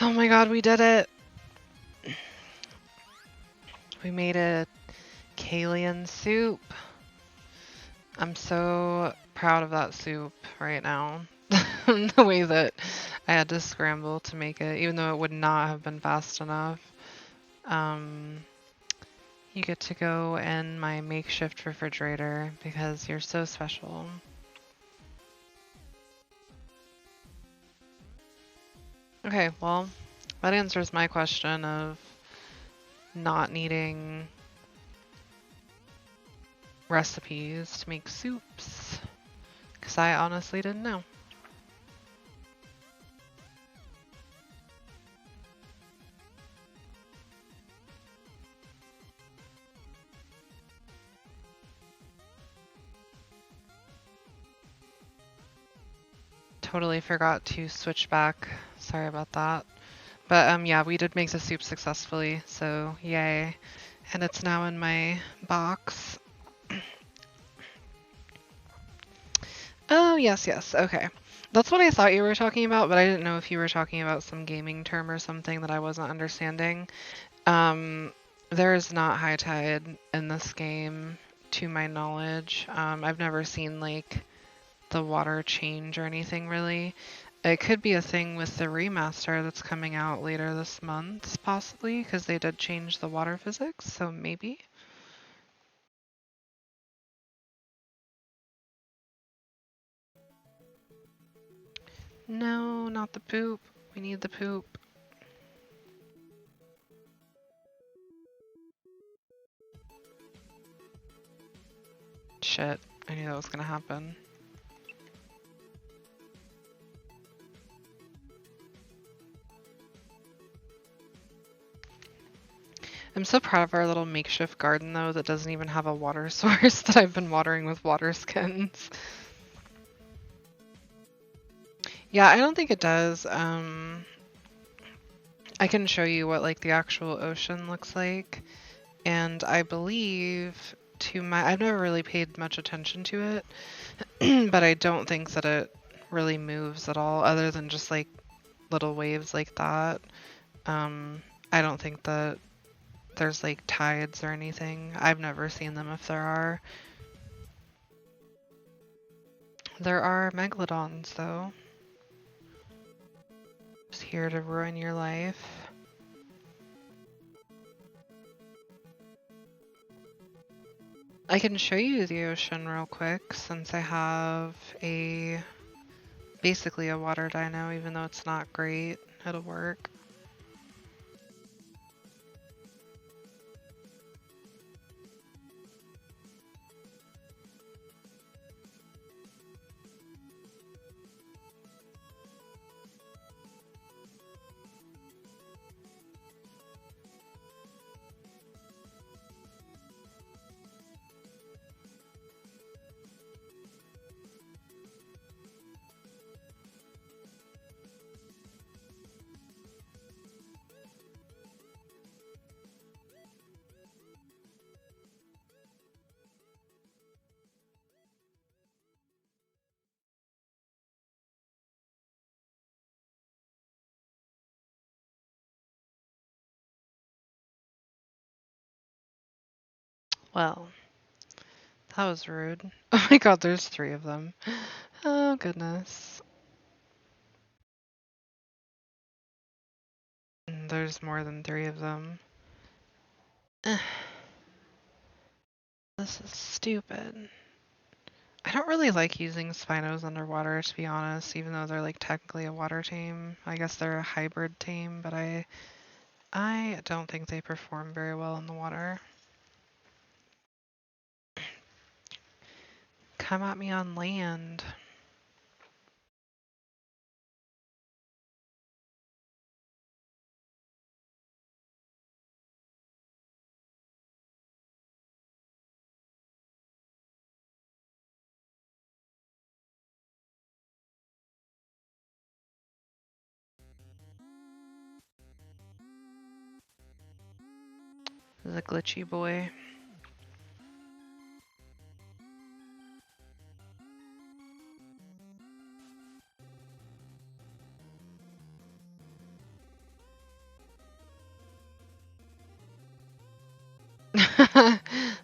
oh my god, we did it! We made a Kalian soup. I'm so proud of that soup right now. The way that I had to scramble to make it, even though it would not have been fast enough. You get to go in my makeshift refrigerator because you're so special. Okay, well, that answers my question of not needing recipes to make soups, because I honestly didn't know. Totally forgot to switch back. Sorry about that. But yeah, we did make the soup successfully, so yay. And it's now in my box. Oh, yes, yes, okay. That's what I thought you were talking about, but I didn't know if you were talking about some gaming term or something that I wasn't understanding. There is not high tide in this game, to my knowledge. I've never seen, like, the water change or anything, really. It could be a thing with the remaster that's coming out later this month, possibly, because they did change the water physics, so maybe. No, not the poop. We need the poop. Shit, I knew that was gonna happen. I'm so proud of our little makeshift garden though that doesn't even have a water source that I've been watering with water skins. Yeah, I don't think it does. I can show you what like the actual ocean looks like, and I believe I've never really paid much attention to it, but I don't think that it really moves at all other than just like little waves like that. I don't think that there's like tides or anything. I've never seen them if there are. There are megalodons though. Just here to ruin your life. I can show you the ocean real quick since I have basically a water dino, even though it's not great. It'll work. Well, that was rude. Oh my god, there's 3 of them. Oh goodness. There's more than 3 of them. This is stupid. I don't really like using Spinos underwater, to be honest, even though they're like technically a water tame. I guess they're a hybrid tame, but I don't think they perform very well in the water. Come at me on land. This is a glitchy boy.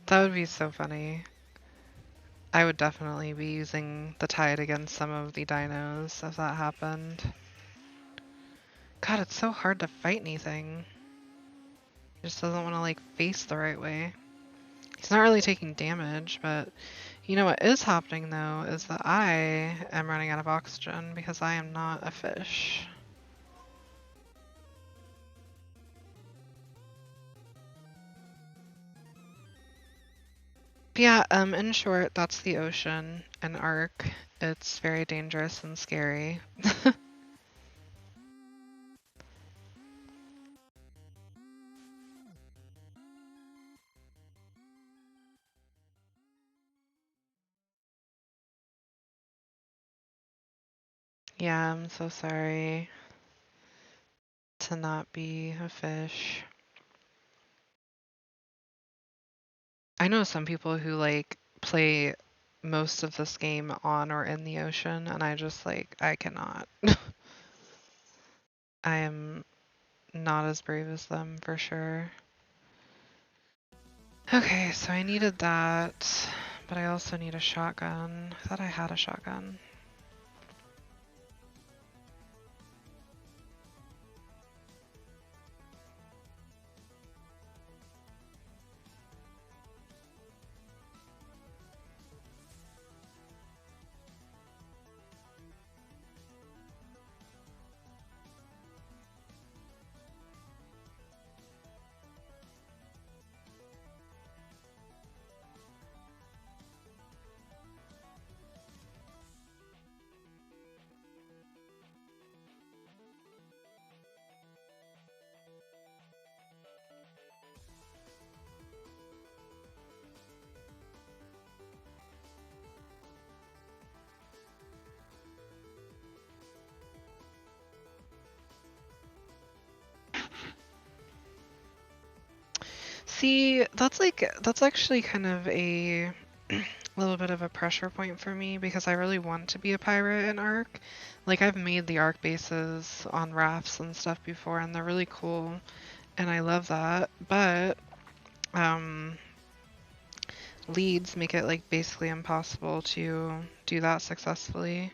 That would be so funny. I would definitely be using the tide against some of the dinos if that happened. God, it's so hard to fight anything. He just doesn't want to like face the right way. He's not really taking damage, but you know what is happening though is that I am running out of oxygen because I am not a fish. But yeah, in short, that's the ocean, an arc. It's very dangerous and scary. Yeah, I'm so sorry to not be a fish. I know some people who like play most of this game on or in the ocean, and I just like, I cannot. I am not as brave as them for sure. Okay, so I needed that, but I also need a shotgun. I thought I had a shotgun. See, that's actually kind of a little bit of a pressure point for me because I really want to be a pirate in Ark. Like I've made the Ark bases on rafts and stuff before and they're really cool and I love that. But um leads make it like basically impossible to do that successfully.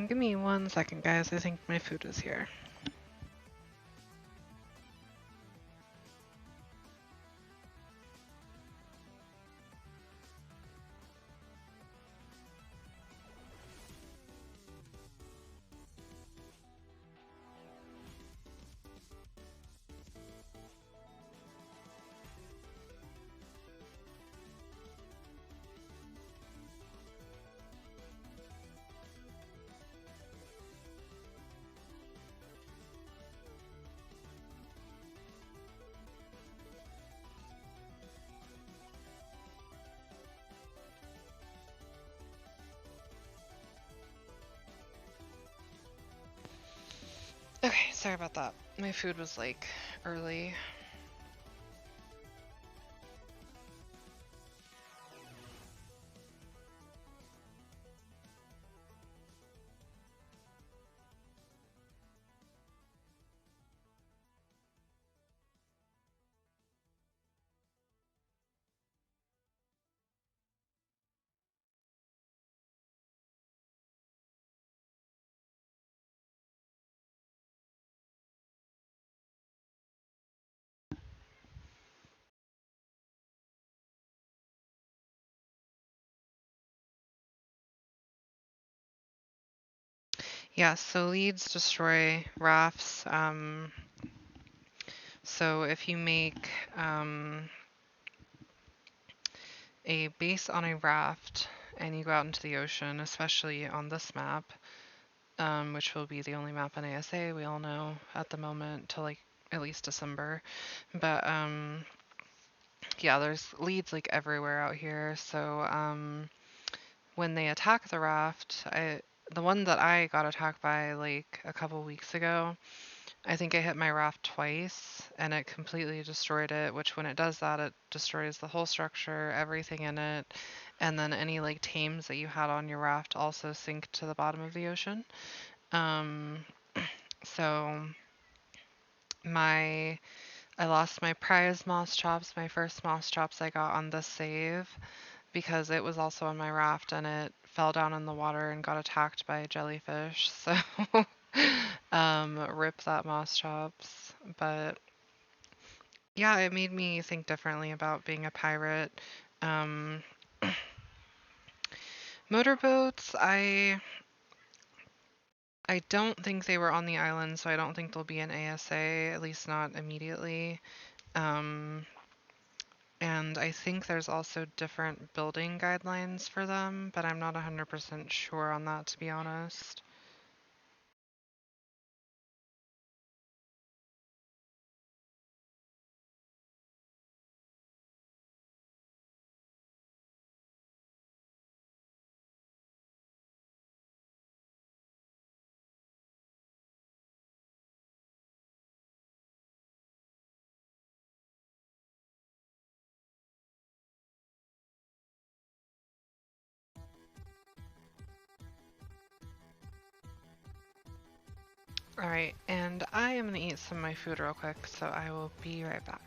Give me 1 second, guys. I think my food is here. Okay, sorry about that. My food was like early. Yeah, so leads destroy rafts. So if you make a base on a raft and you go out into the ocean, especially on this map, which will be the only map in ASA we all know at the moment till like at least December. But yeah, there's leads like everywhere out here. So when they attack the raft, the one that I got attacked by like a couple weeks ago, I think I hit my raft twice and it completely destroyed it, which when it does that, it destroys the whole structure, everything in it, and then any like tames that you had on your raft also sink to the bottom of the ocean. Um, so my I lost my prize moss chops, my first moss chops I got on this save because it was also on my raft and it fell down in the water and got attacked by a jellyfish. So rip that moss chops. But yeah, it made me think differently about being a pirate. Um, motorboats, I don't think they were on the island, so I don't think they'll be an ASA, at least not immediately. Um, And I think there's also different building guidelines for them, but I'm not 100% sure on that, to be honest. All right, and I am gonna eat some of my food real quick, so I will be right back.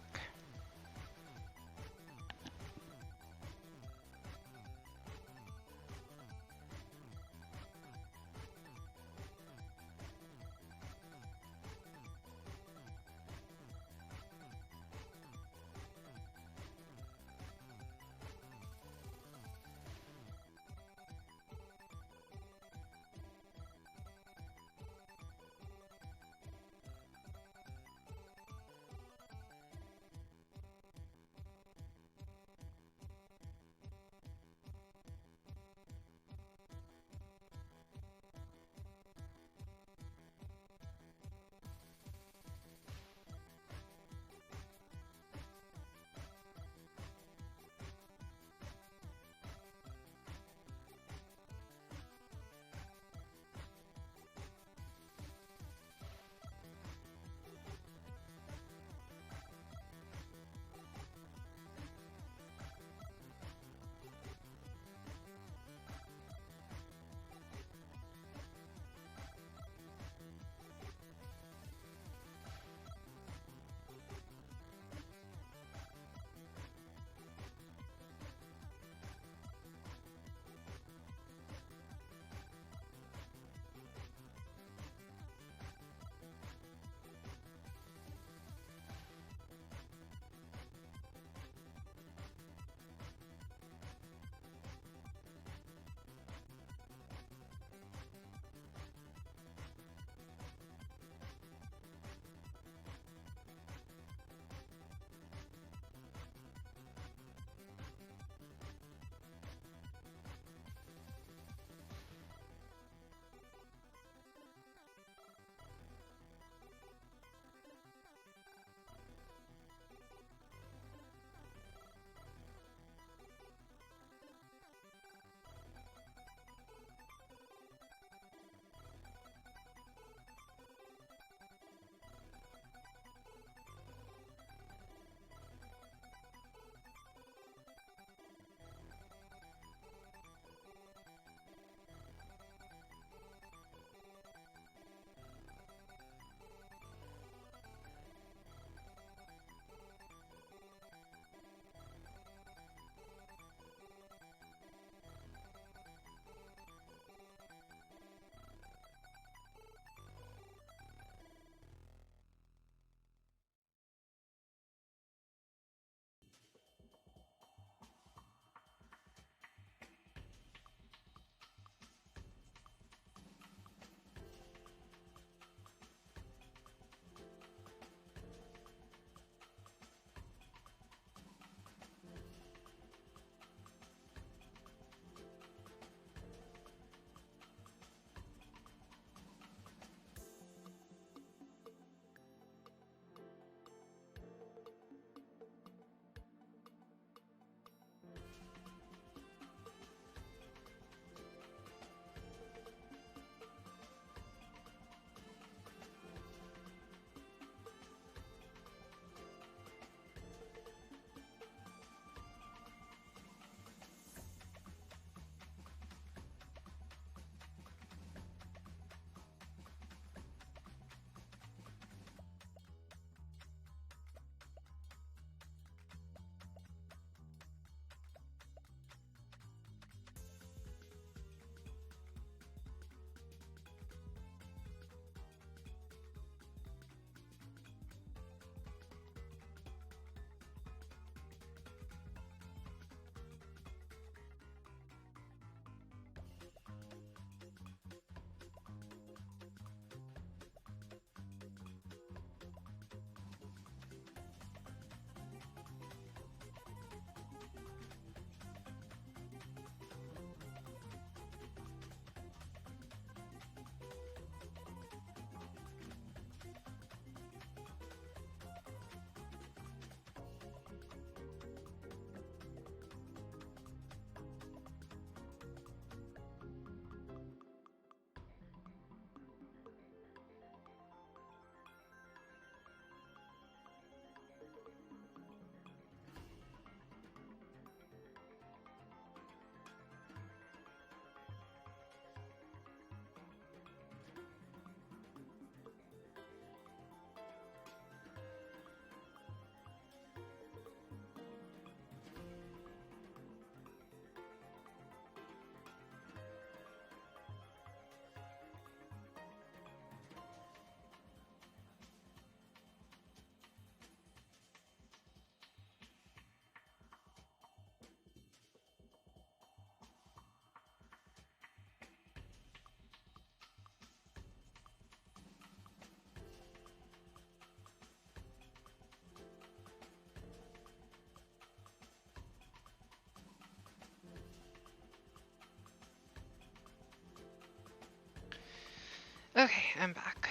Okay, I'm back.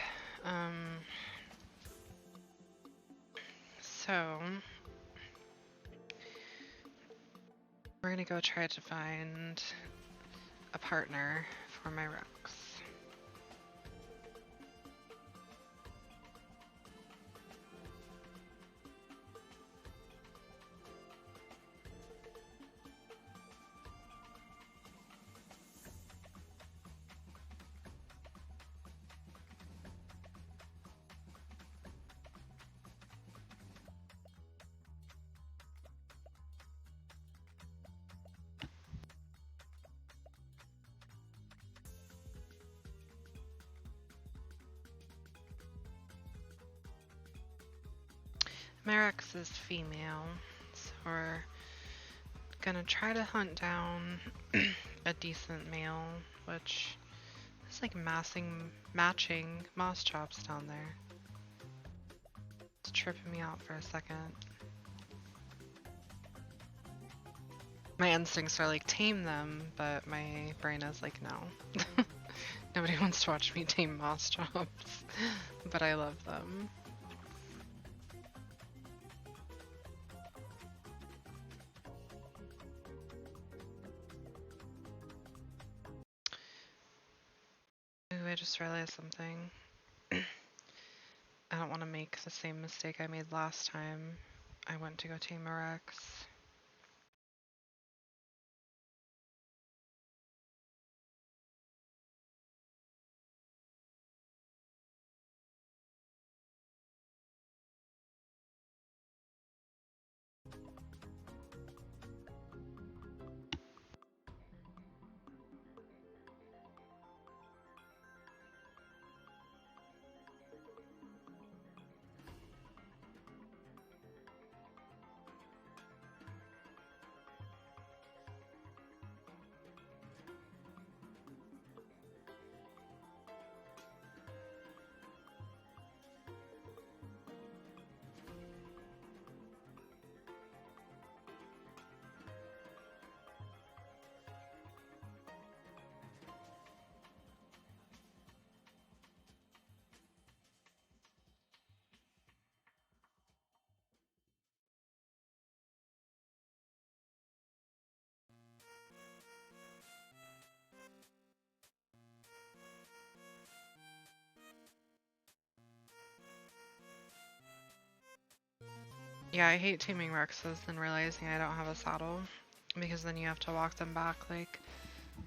So we're gonna go try to find a partner for my Rex. My Rex is female, so we're gonna try to hunt down a decent male, which is like matching moss chops down there. It's tripping me out for a second. My instincts are like tame them, but my brain is like no. Nobody wants to watch me tame moss chops, but I love them. Ooh, I just realized something. I don't want to make the same mistake I made last time I went to go tame a Rex. Yeah, I hate taming Rexes and realizing I don't have a saddle, because then you have to walk them back like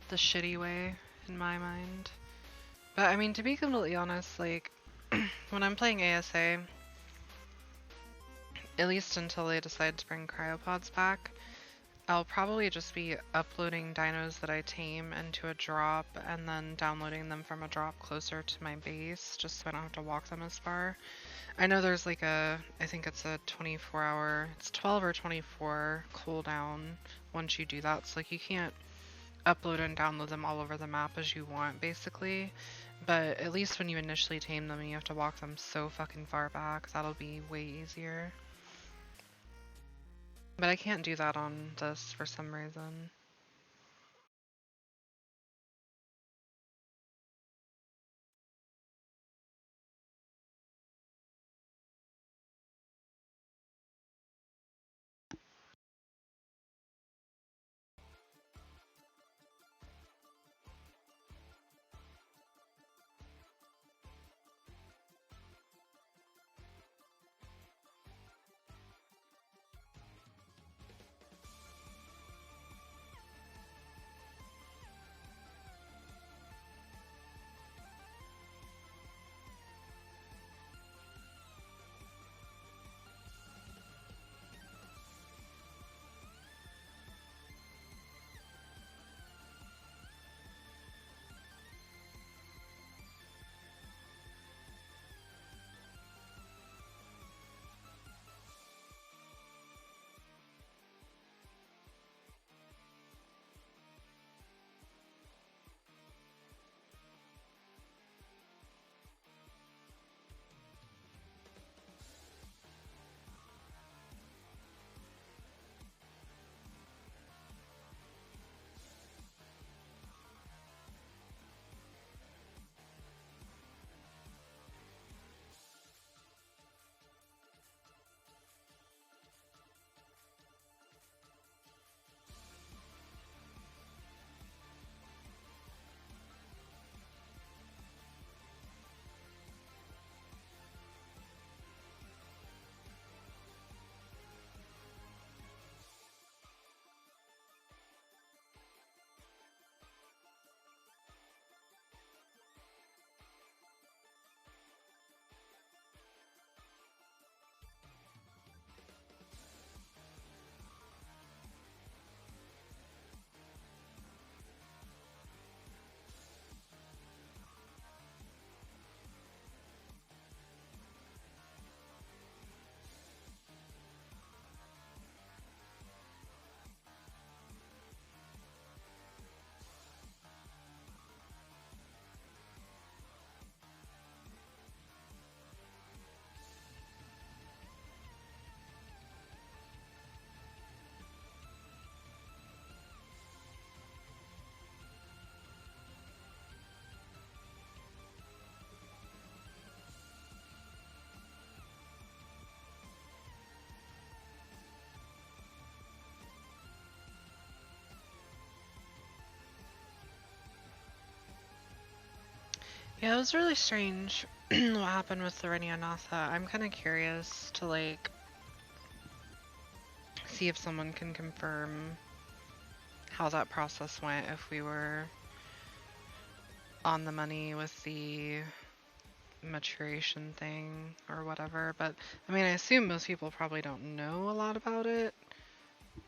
the shitty way in my mind. But I mean, to be completely honest, like when I'm playing ASA, at least until they decide to bring cryopods back, I'll probably just be uploading dinos that I tame into a drop and then downloading them from a drop closer to my base, just so I don't have to walk them as far. I know there's like I think it's a 24-hour, it's 12 or 24 cooldown once you do that. So like you can't upload and download them all over the map as you want, basically. But at least when you initially tame them, you have to walk them so fucking far back. That'll be way easier. But I can't do that on this for some reason. Yeah, it was really strange what happened with the Ryhniognatha. I'm kind of curious to like see if someone can confirm how that process went, if we were on the money with the maturation thing or whatever. But I mean, I assume most people probably don't know a lot about it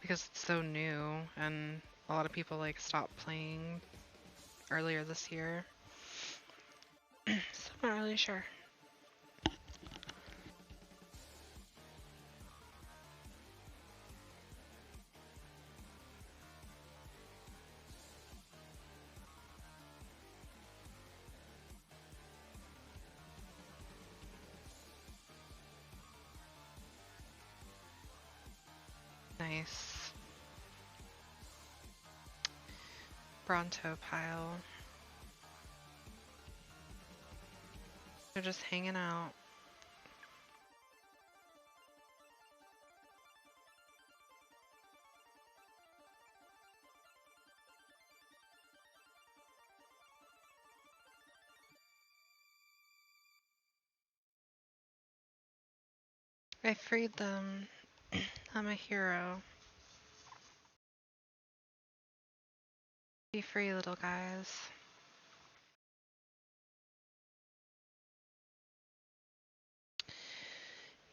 because it's so new and a lot of people like stopped playing earlier this year. So I'm not really sure. Nice. Bronto pile. They're just hanging out. I freed them. I'm a hero. Be free, little guys.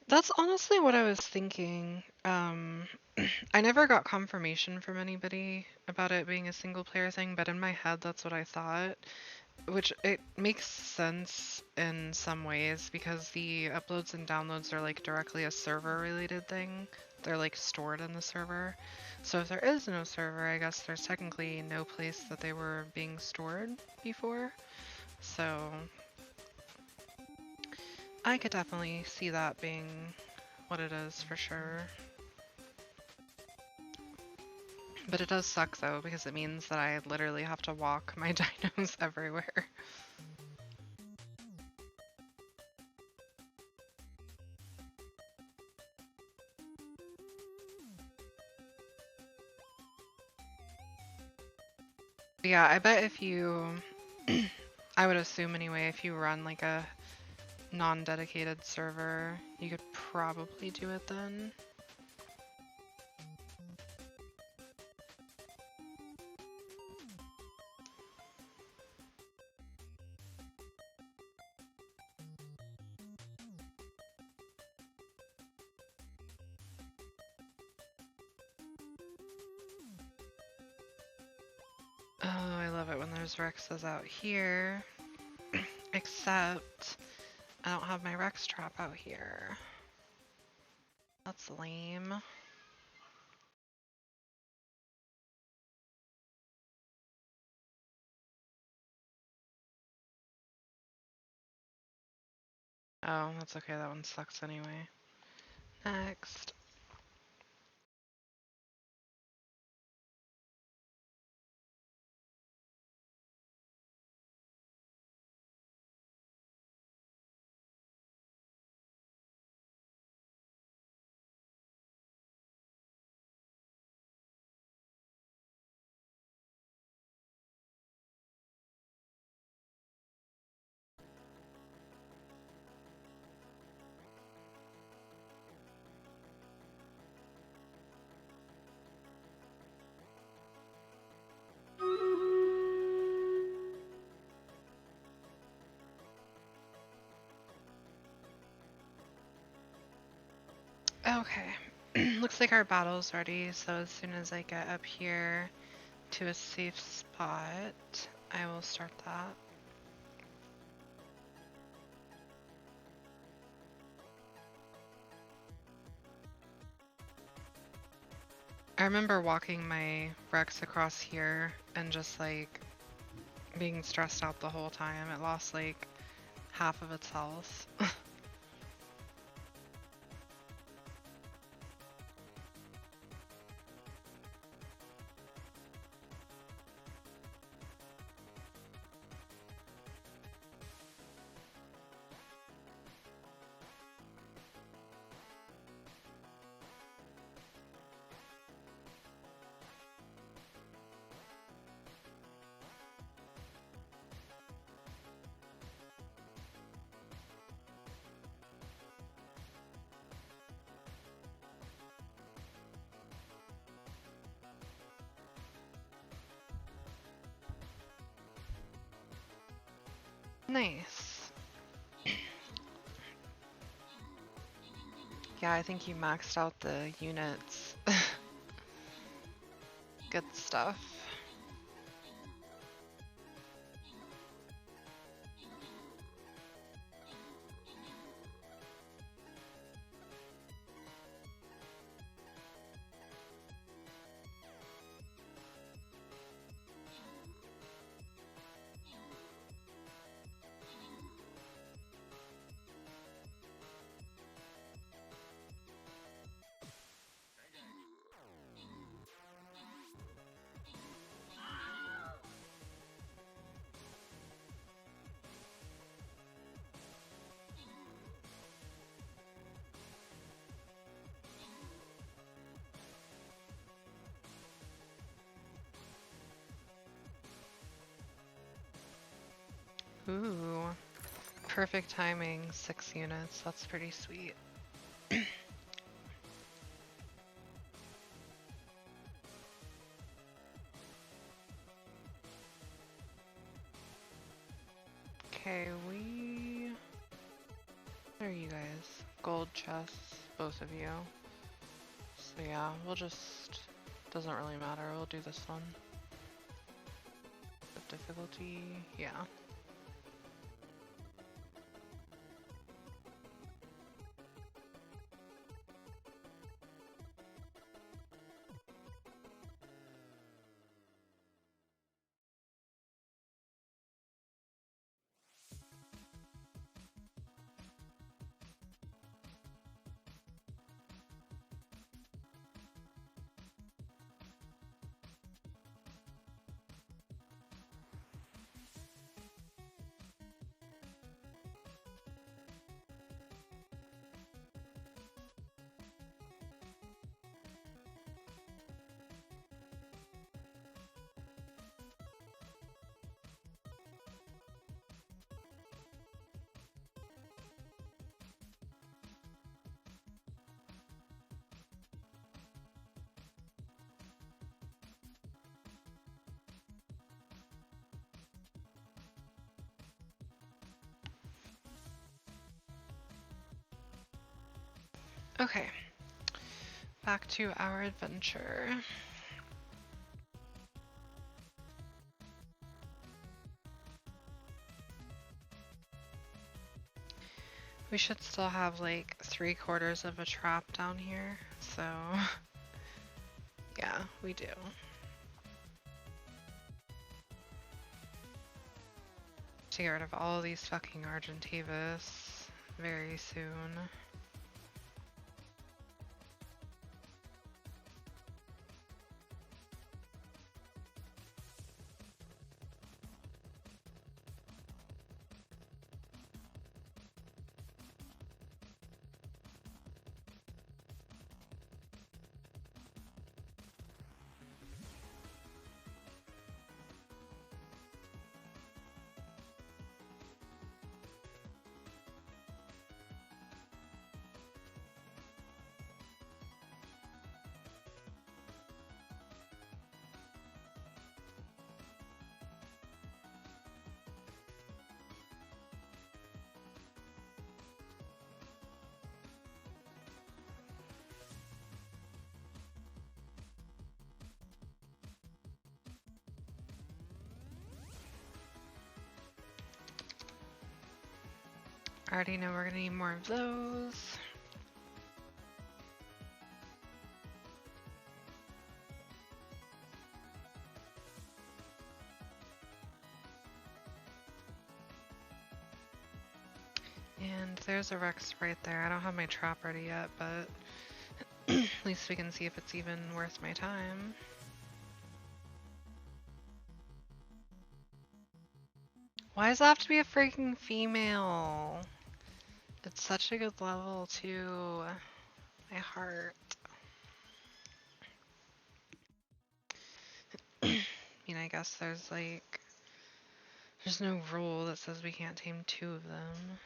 That's honestly what I was thinking. I never got confirmation from anybody about it being a single player thing, but in my head that's what I thought. Which it makes sense in some ways because the uploads and downloads are like directly a server related thing. They're like stored in the server. So if there is no server, I guess there's technically no place that they were being stored before. So I could definitely see that being what it is for sure. But it does suck though because it means that I literally have to walk my dinos everywhere. Yeah, I bet if you, I would assume anyway, if you run like a non-dedicated server, you could probably do it then. Oh, I love it when there's Rexes out here. Except I don't have my Rex trap out here. That's lame. Oh, that's okay, that one sucks anyway. Next. Okay. Looks like our battle's ready, so as soon as I get up here to a safe spot, I will start that. I remember walking my Rex across here and just like being stressed out the whole time. It lost like half of its health. Nice. Yeah, I think you maxed out the units. Good stuff. Ooh, perfect timing, 6 units. That's pretty sweet. Okay, what are you guys? Gold chests, both of you. So yeah, doesn't really matter. We'll do this one. The difficulty, yeah. Okay, back to our adventure. We should still have like 3/4 of a trap down here, so yeah, we do. To get rid of all these fucking Argentavis very soon. I already know we're gonna need more of those. And there's a Rex right there. I don't have my trap ready yet, but at least we can see if it's even worth my time. Why does it have to be a freaking female? It's such a good level too. My heart. I mean, I guess there's no rule that says we can't tame 2 of them.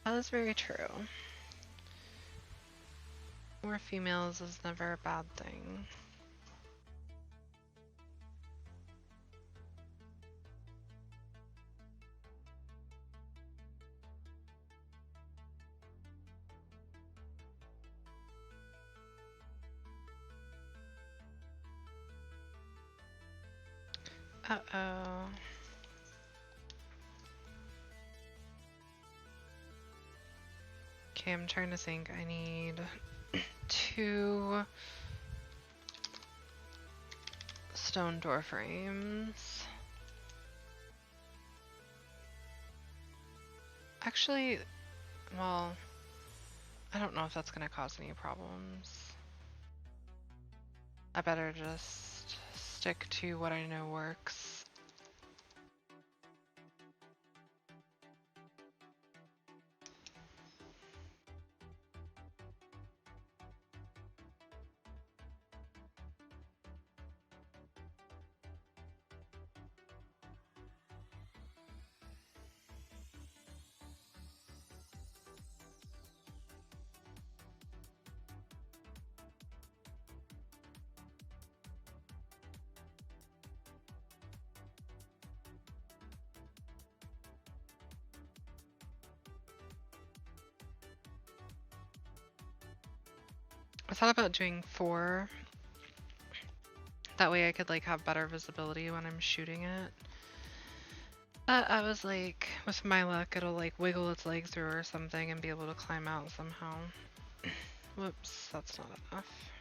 That is very true. More females is never a bad thing. Uh-oh. Okay, I'm trying to think. I need 2 stone door frames. Actually, well, I don't know if that's gonna cause any problems. I better just stick to what I know works. I thought about doing 4. That way I could like have better visibility when I'm shooting it. But I was like, with my luck, it'll like wiggle its legs through or something and be able to climb out somehow. Whoops, that's not enough.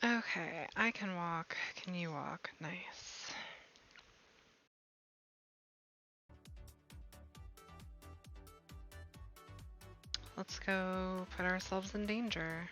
Okay, I can walk. Can you walk? Nice. Let's go put ourselves in danger.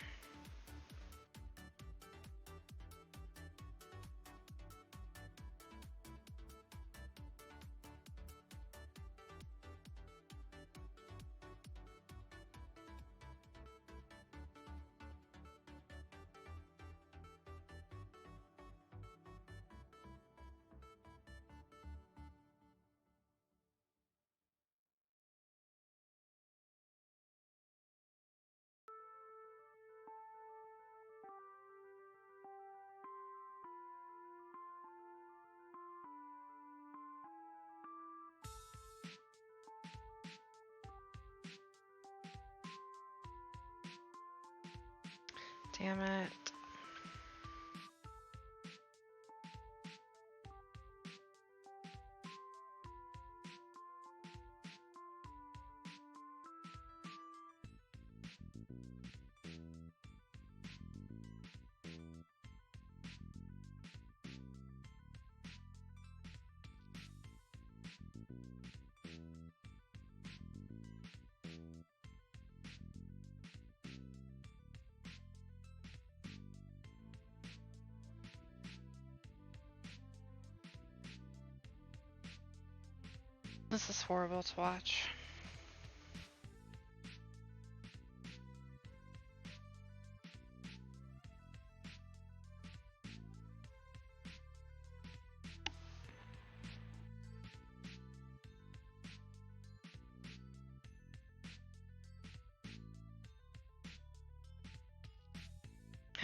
Damn it. This is horrible to watch.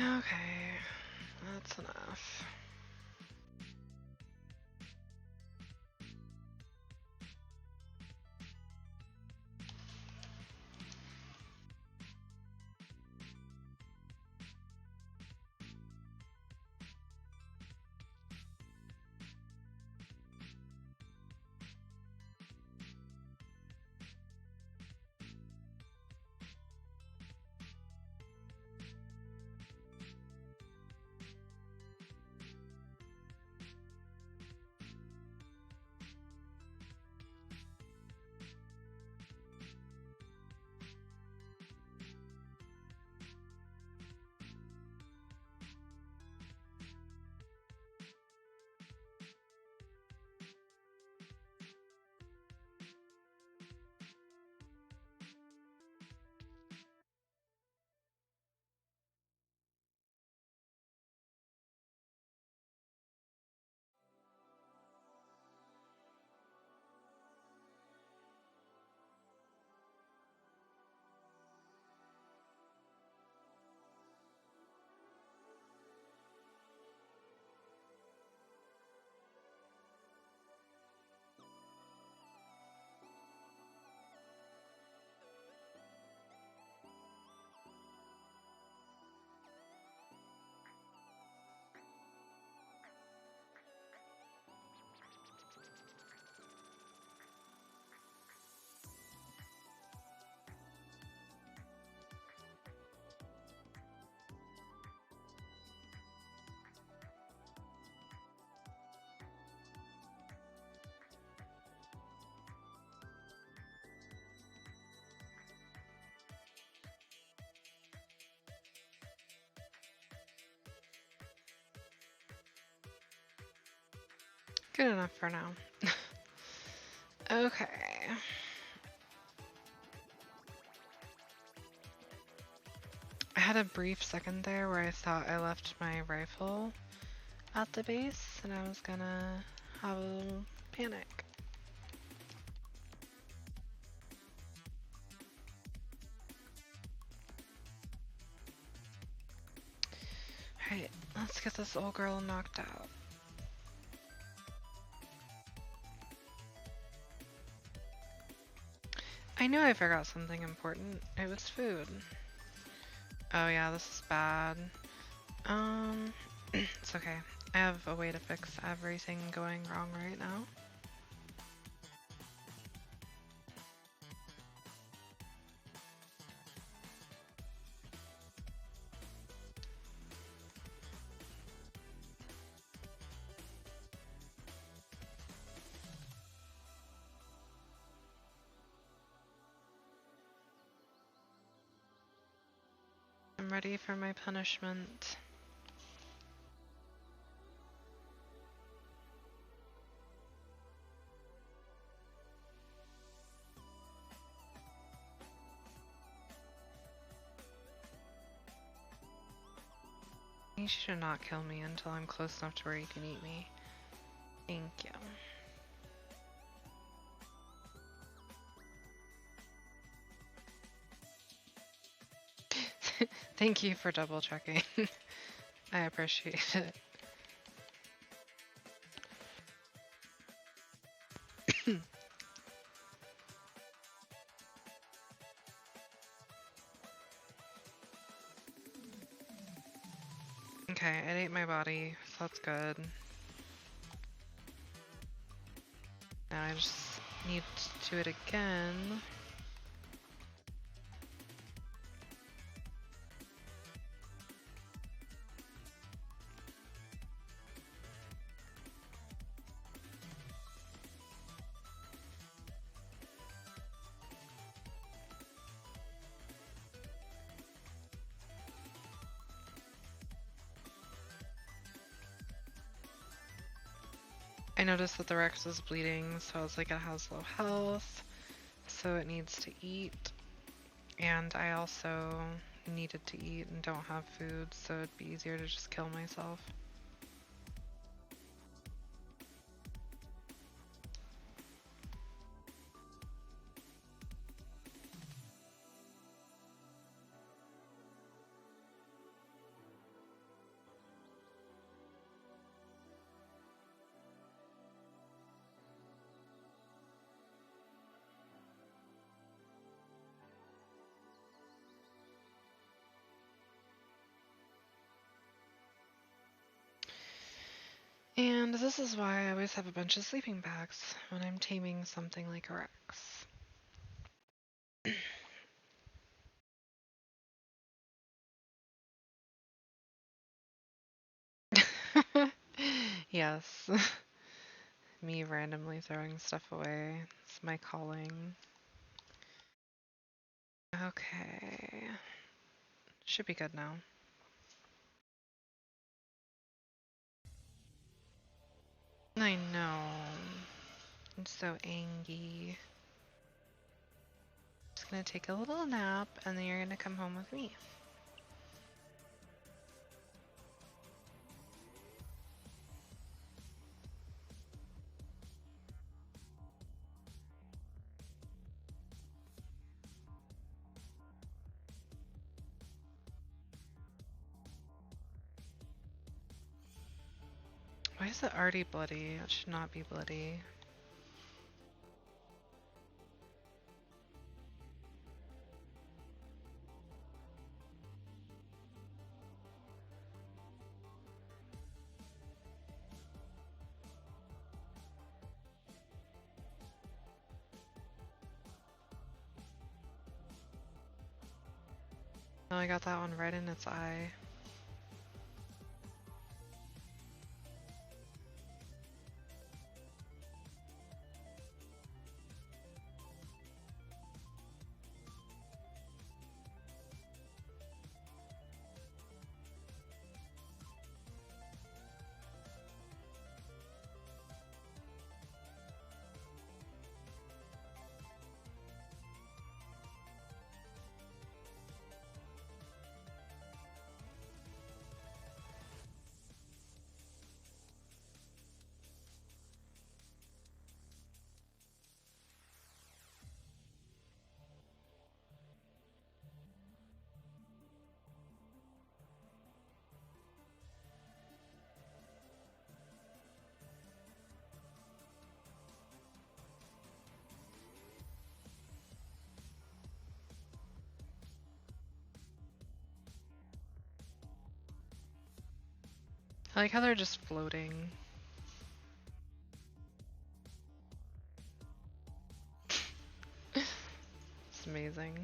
Okay, that's enough. Good enough for now. Okay. I had a brief second there where I thought I left my rifle at the base and I was gonna have a panic. Alright, let's get this old girl knocked out. I knew I forgot something important. It was food. Oh yeah, this is bad. It's okay. I have a way to fix everything going wrong right now. I'm ready for my punishment. You should not kill me until I'm close enough to where you can eat me. Thank you. Thank you for double checking. I appreciate it. Okay, it ate my body, so that's good. Now I just need to do it again. I noticed that the Rex is bleeding, so I was like, it has low health, so it needs to eat. And I also needed to eat and don't have food, so it'd be easier to just kill myself. And this is why I always have a bunch of sleeping bags when I'm taming something like a Rex. Yes. Me randomly throwing stuff away. It's my calling. Okay. Should be good now. I know. I'm so angry. Just gonna take a little nap and then you're gonna come home with me. Why is it already bloody? It should not be bloody. Oh, I got that one right in its eye. I like how they're just floating. It's amazing.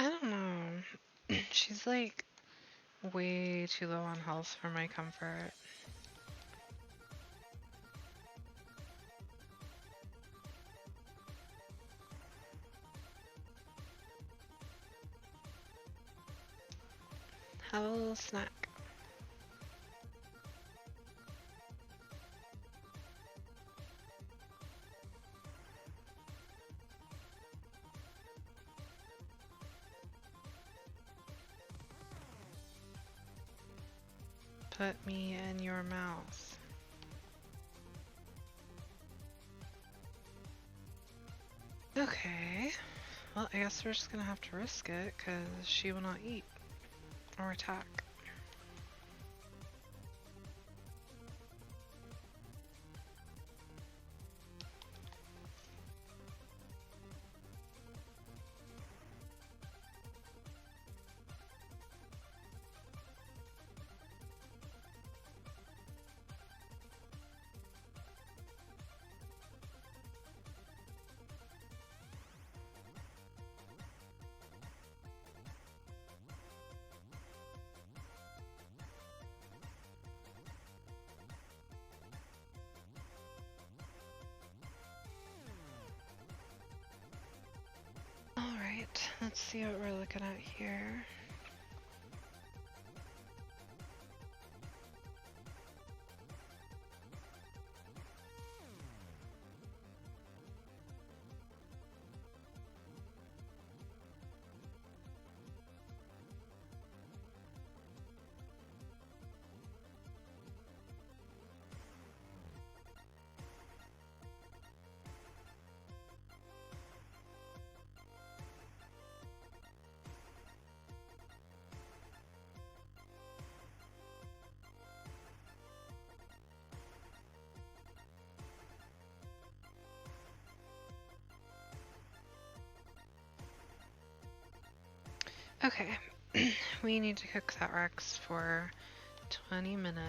I don't know. She's like way too low on health for my comfort. Have a little snack. Put me in your mouth. Okay. Well, I guess we're just gonna have to risk it, because she will not eat or attack. Alright, let's see what we're looking at here. Okay, we need to cook that Rex for 20 minutes.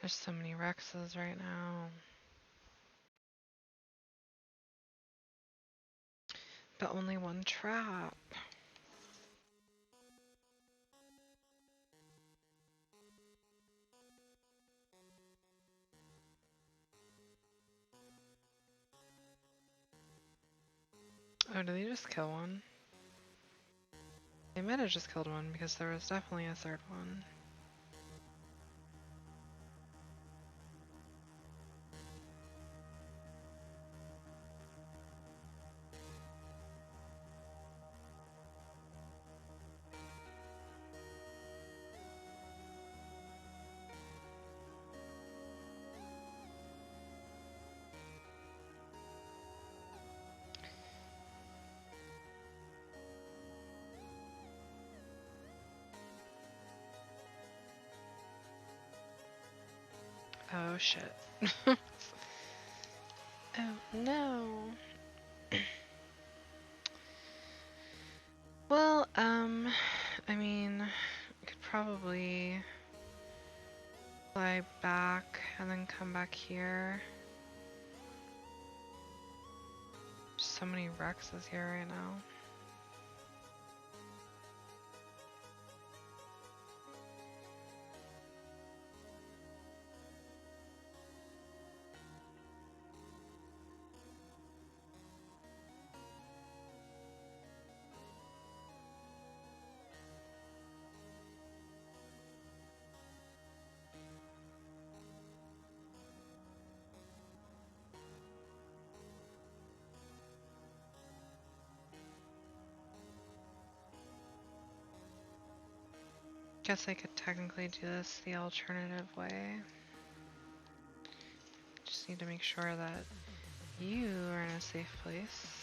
There's so many Rexes right now. But only one trap. Oh, did they just kill one? They might have just killed one because there was definitely a third one. Oh shit. Oh no. Well, I mean, I could probably fly back and then come back here. Just so many Rexes here right now. Guess I could technically do this the alternative way. Just just need to make sure that you are in a safe place.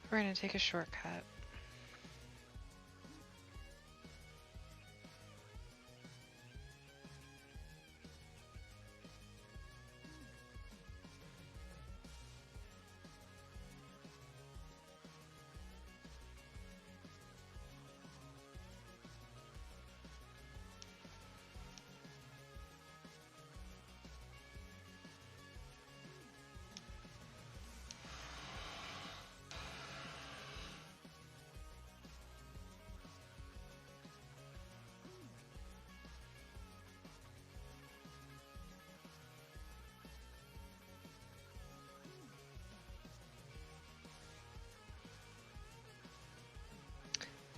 We're gonna take a shortcut.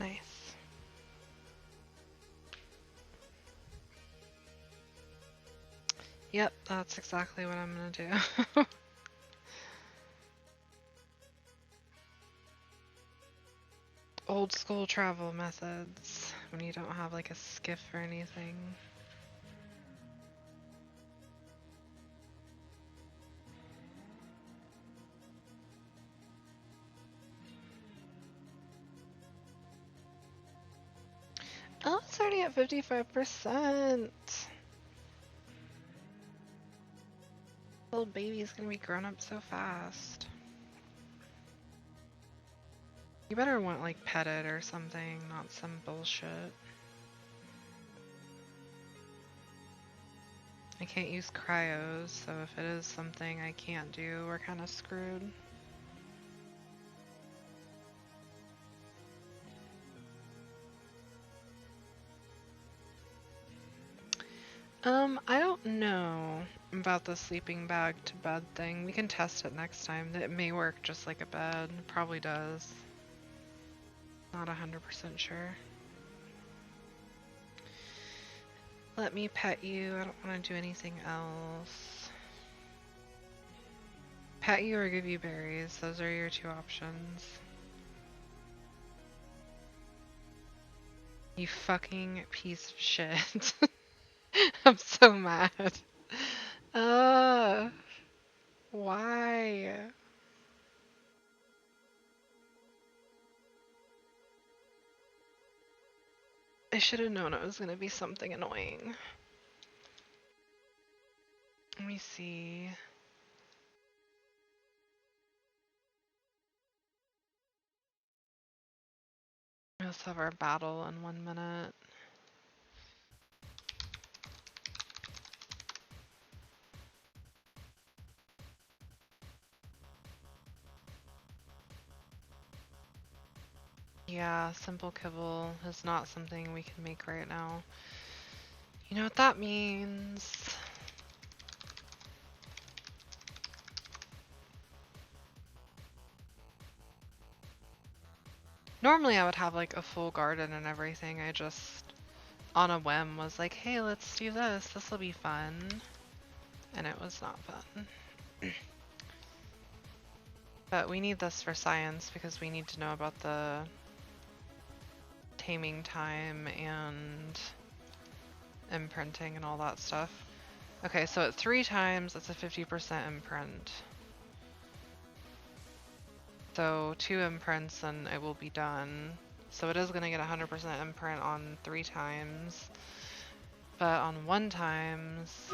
Nice. Yep, that's exactly what I'm gonna do. Old school travel methods when you don't have like a skiff or anything. Oh, it's already at 55%. Little baby's gonna be grown up so fast. You better want like pet it or something, not some bullshit. I can't use cryos, so if it is something I can't do, we're kind of screwed. I don't know about the sleeping bag to bed thing. We can test it next time. It may work just like a bed. Probably does. Not 100% sure. Let me pet you. I don't want to do anything else. Pet you or give you berries. Those are your two options. You fucking piece of shit. I'm so mad. Why? I should have known it was gonna be something annoying. Let me see. Let's have our battle in 1 minute. Yeah, simple kibble is not something we can make right now. You know what that means? Normally I would have like a full garden and everything. I just, on a whim, was like, hey, let's do this. This will be fun. And it was not fun. But we need this for science because we need to know about the taming time and imprinting and all that stuff. Okay, so at 3 times, it's a 50% imprint. So 2 imprints and it will be done. So it is going to get 100% imprint on 3 times. But on 1 times,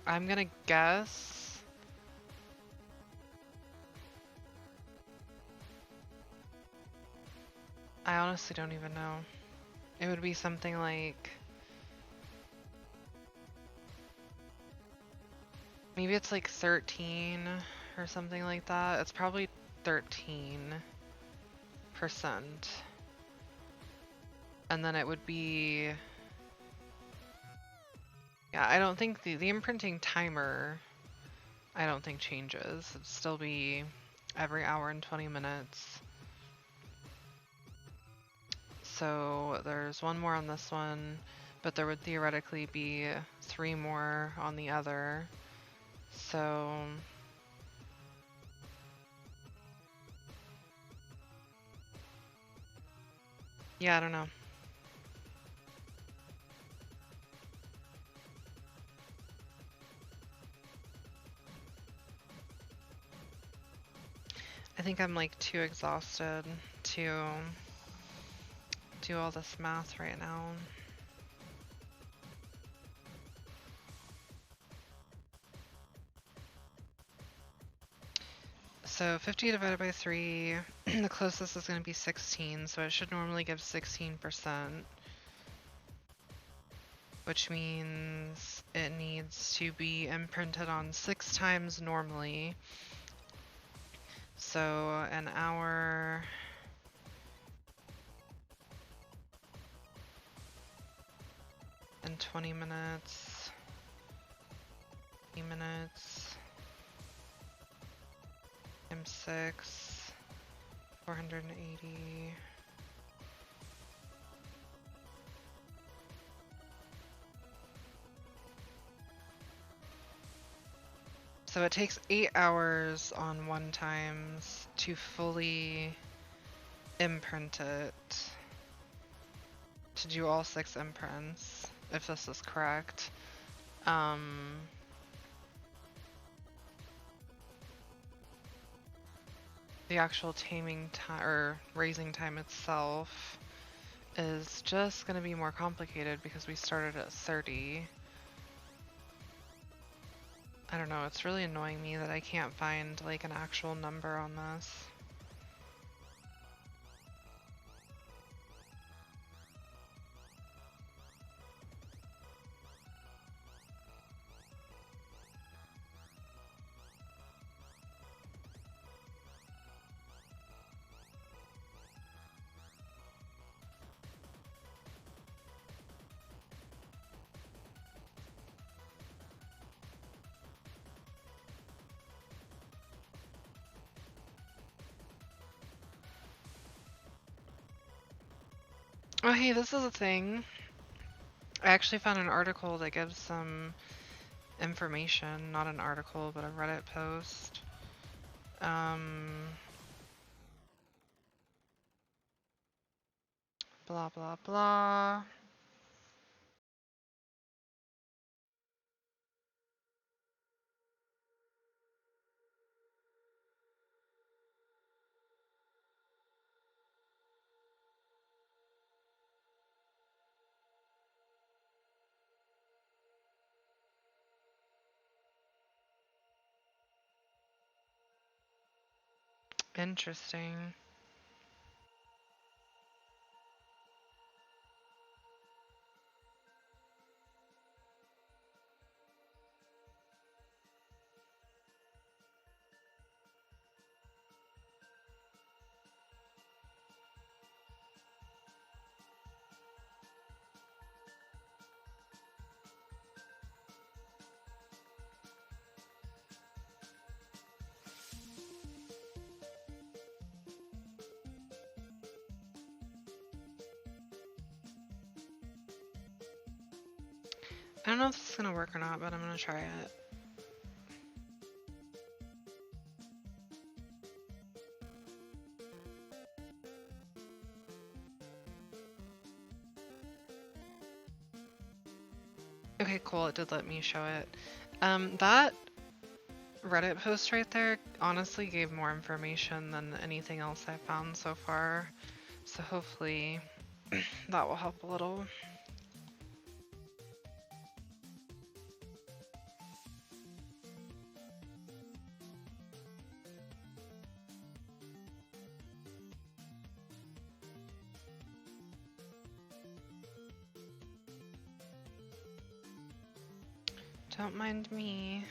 I'm going to guess. I honestly don't even know. It would be something like, maybe it's like 13 or something like that. It's probably 13%. And then it would be Yeah, I don't think the imprinting timer, I don't think changes. It'd still be every hour and 20 minutes. So there's one more on this one, but there would theoretically be 3 more on the other. So yeah, I don't know. I think I'm like too exhausted to do all this math right now. So 50 divided by 3, the closest is going to be 16, so it should normally give 16%, which means it needs to be imprinted on 6 times normally. So an hour and 20 minutes, 20 minutes, times 6, 480. So it takes 8 hours on 1 times to fully imprint it, to do all 6 imprints, if this is correct. The actual taming time or raising time itself is just going to be more complicated because we started at 30. I don't know, it's really annoying me that I can't find like an actual number on this. Oh hey, this is a thing. I actually found an article that gives some information, not an article, but a Reddit post. Blah, blah, blah. Interesting. I don't know if this is gonna work or not, but I'm gonna try it. Okay, cool, it did let me show it. That Reddit post right there honestly gave more information than anything else I've found so far. So hopefully that will help a little. Don't mind me.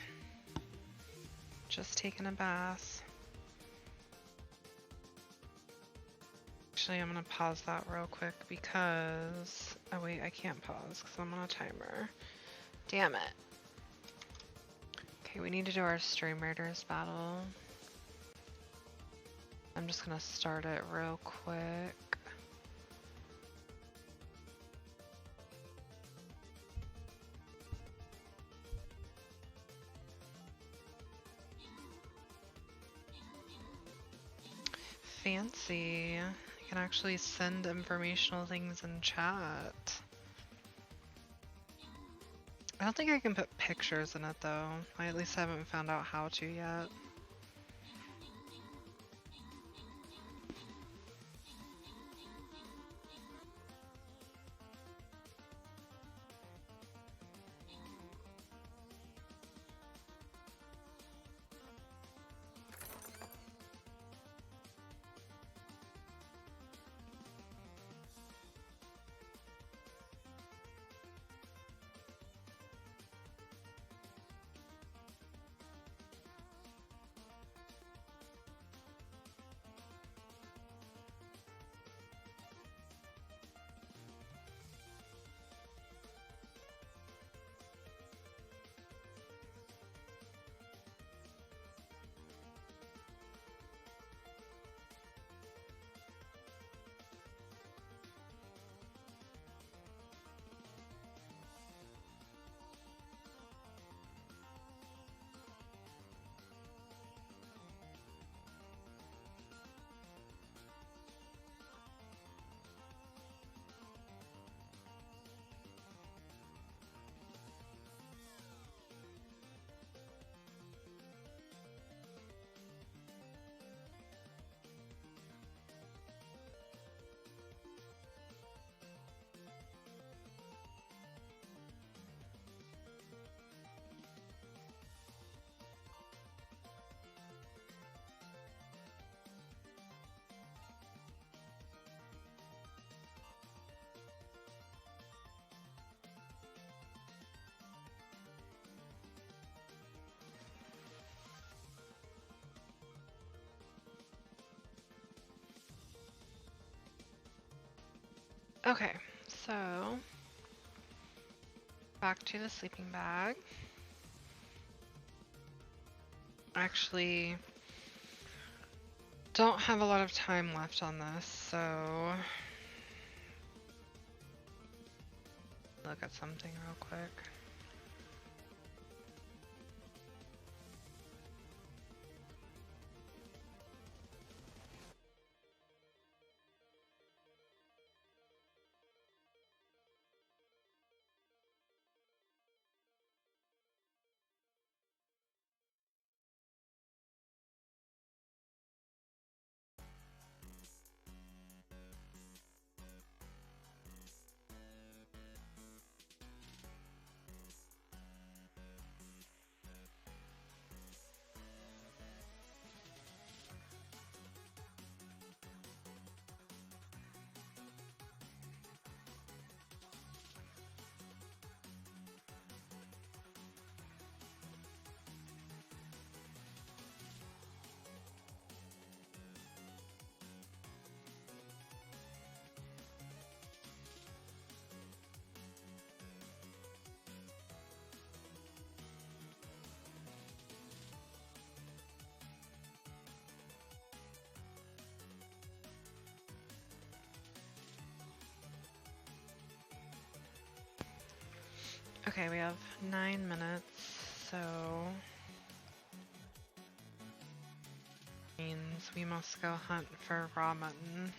Just taking a bath. Actually, I'm gonna pause that real quick because... Oh wait, I can't pause because I'm on a timer. Damn it. Okay, we need to do our Stream Raiders battle. I'm just gonna start it real quick. Fancy. I can actually send informational things in chat. I don't think I can put pictures in it though. I at least haven't found out how to yet. Okay, so back to the sleeping bag. Actually, don't have a lot of time left on this, so look at something real quick. Okay, we have 9 minutes, so means we must go hunt for raw mutton.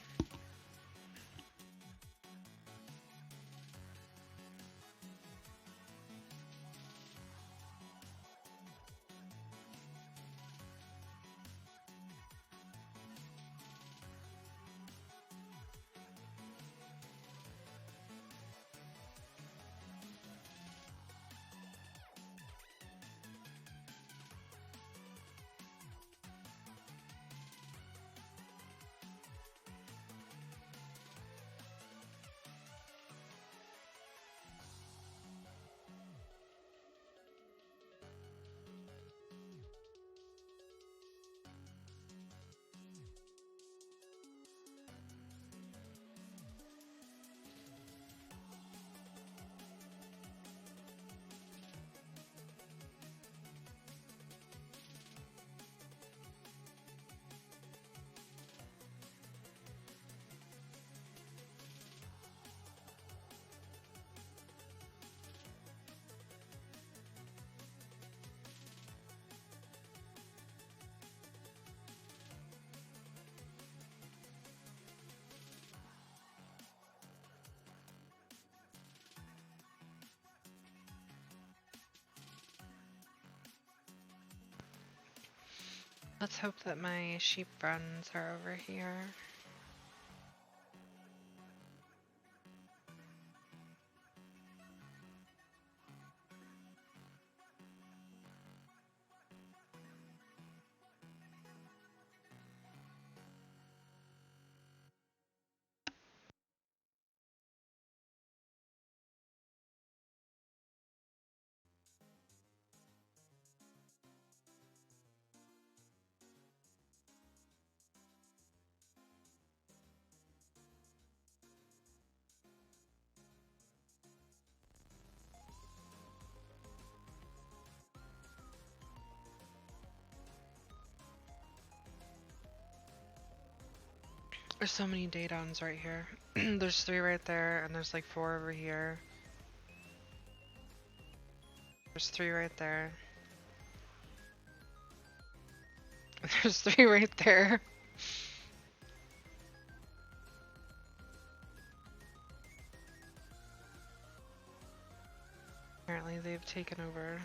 Let's hope that my sheep runs are over here. There's so many Datons right here. There's 3 right there, and there's like 4 over here. There's 3 right there. There's 3 right there. Apparently they've taken over.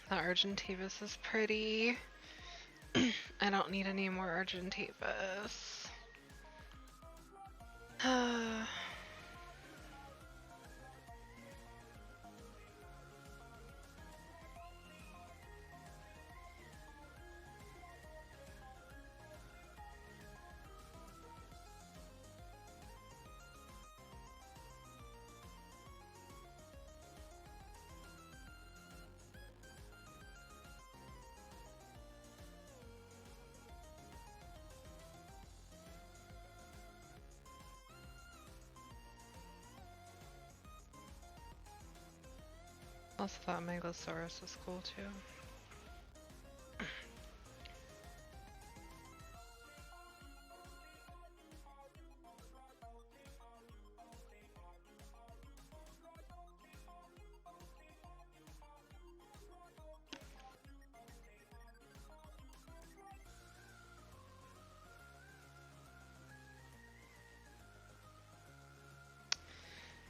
The Argentavis is pretty. I don't need any more Argentavis. Also thought Megalosaurus was cool too.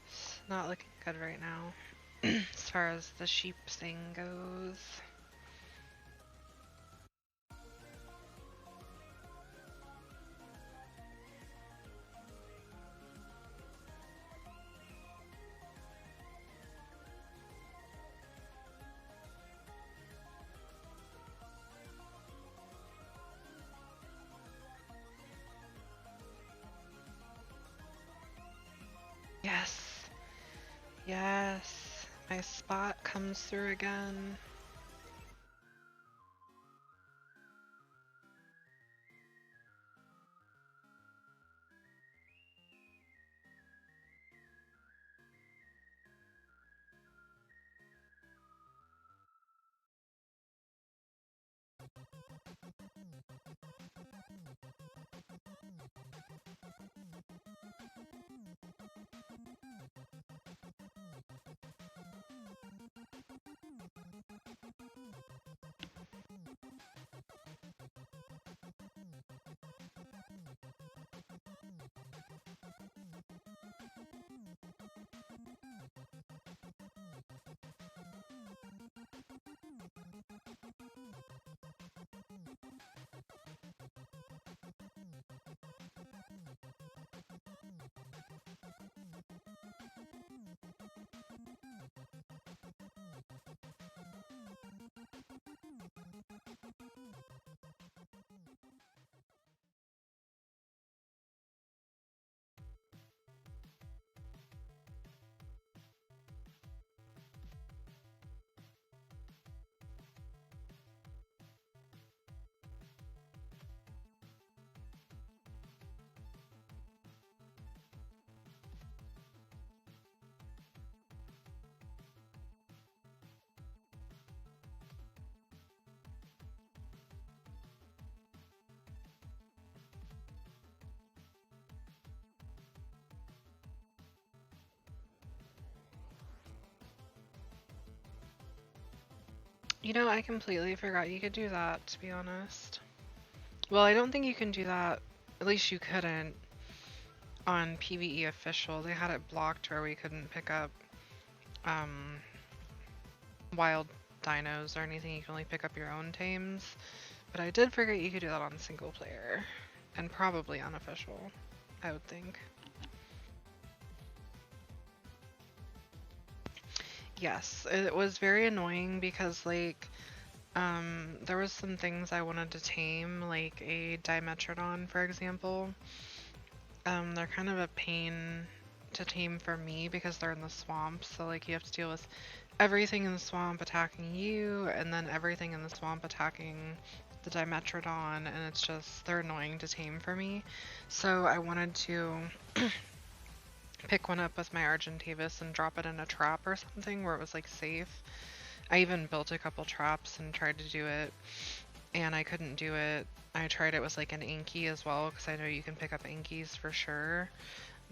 It's not looking good right now as far as the sheep thing goes. Yes. Yes. My spot comes through again. You know, I completely forgot you could do that, to be honest. Well, I don't think you can do that. At least you couldn't on PvE official. They had it blocked where we couldn't pick up um, wild dinos or anything. You can only pick up your own tames. But I did forget you could do that on single player. And probably unofficial, I would think. Yes, it was very annoying because like there was some things I wanted to tame, like a Dimetrodon, for example. They're kind of a pain to tame for me because they're in the swamp, so like you have to deal with everything in the swamp attacking you, and then everything in the swamp attacking the Dimetrodon, and it's just, they're annoying to tame for me. So I wanted to pick one up with my Argentavis and drop it in a trap or something where it was like safe. I even built a couple traps and tried to do it, and I couldn't do it. I tried it with like an Inky as well, because I know you can pick up Inkies for sure.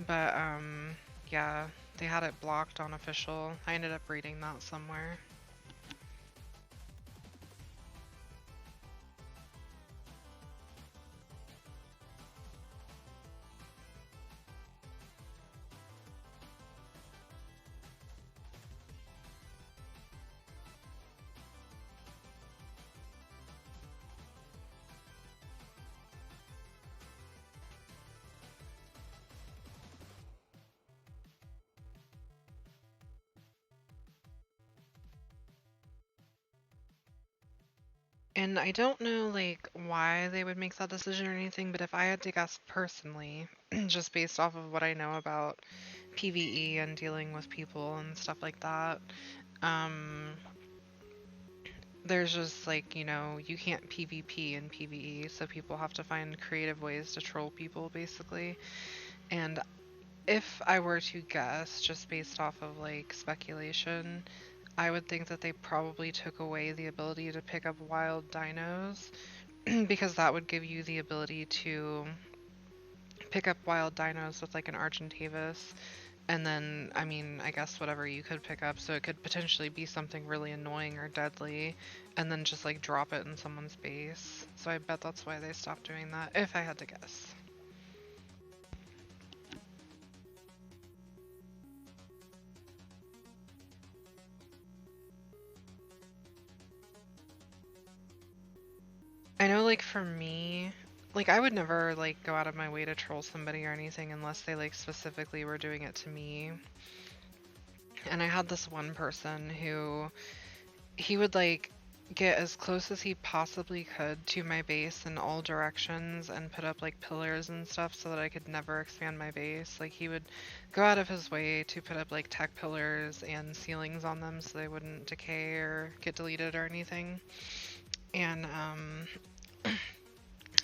But yeah, they had it blocked on official. I ended up reading that somewhere. And I don't know like why they would make that decision or anything, but if I had to guess personally, just based off of what I know about PvE and dealing with people and stuff like that, um, there's just like, you know, you can't PvP in PvE, so people have to find creative ways to troll people basically. And if I were to guess, just based off of like speculation, I would think that they probably took away the ability to pick up wild dinos because that would give you the ability to pick up wild dinos with like an Argentavis. And then, I mean, I guess whatever you could pick up, so it could potentially be something really annoying or deadly, and then just like drop it in someone's base. So I bet that's why they stopped doing that, if I had to guess. I know, like, for me, like, I would never, like, go out of my way to troll somebody or anything unless they, like, specifically were doing it to me. And I had this one person who, he would, like, get as close as he possibly could to my base in all directions and put up, like, pillars and stuff so that I could never expand my base. Like, he would go out of his way to put up, like, tech pillars and ceilings on them so they wouldn't decay or get deleted or anything. And,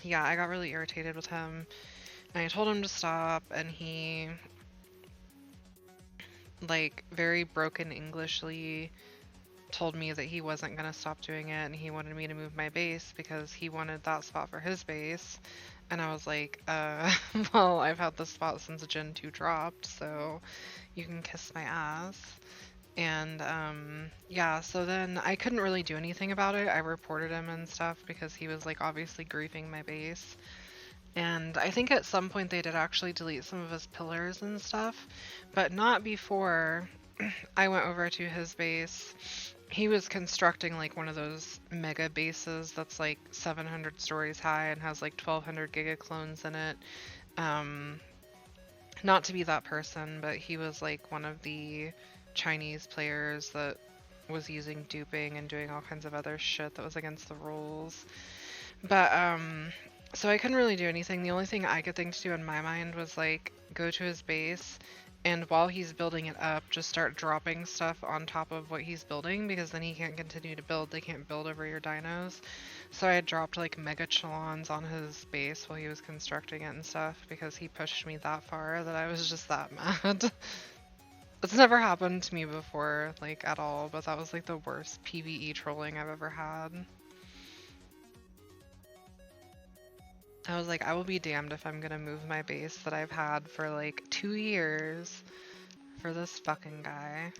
yeah, I got really irritated with him, and I told him to stop, and he, like, very broken Englishly told me that he wasn't gonna stop doing it, and he wanted me to move my base because he wanted that spot for his base. And I was like, well, I've had this spot since Gen 2 dropped, so you can kiss my ass. And, yeah, so then I couldn't really do anything about it. I reported him and stuff because he was, like, obviously griefing my base. And I think at some point they did actually delete some of his pillars and stuff, but not before I went over to his base. He was constructing like one of those mega bases that's like 700 stories high and has like 1200 giga clones in it. Um, Not to be that person, but he was like one of the Chinese players that was using duping and doing all kinds of other shit that was against the rules. But so I couldn't really do anything. The only thing I could think to do in my mind was like go to his base, and while he's building it up, just start dropping stuff on top of what he's building, because then he can't continue to build. They can't build over your dinos. So I had dropped like mega chalons on his base while he was constructing it and stuff, because he pushed me that far that I was just that mad. It's never happened to me before, like at all, but that was like the worst PvE trolling I've ever had. I was like, I will be damned if I'm gonna move my base that I've had for like 2 years for this fucking guy.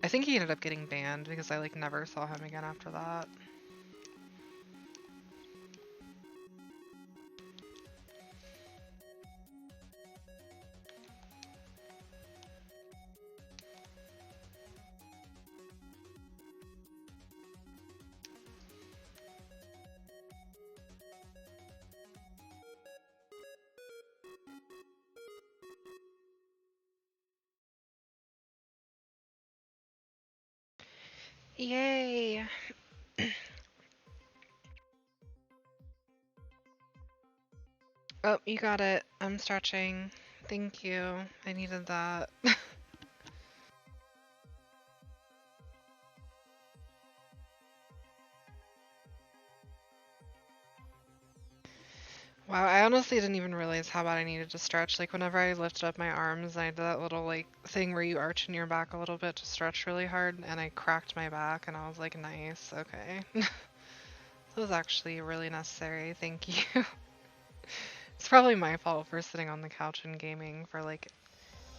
I think he ended up getting banned because I like never saw him again after that. Yay! Oh, you got it. I'm stretching. Thank you. I needed that. Wow, I honestly didn't even realize how bad I needed to stretch. Like, whenever I lifted up my arms, I did that little, like, thing where you arch in your back a little bit to stretch really hard, and I cracked my back, and I was like, nice, okay. That was actually really necessary, thank you. It's probably my fault for sitting on the couch and gaming for, like,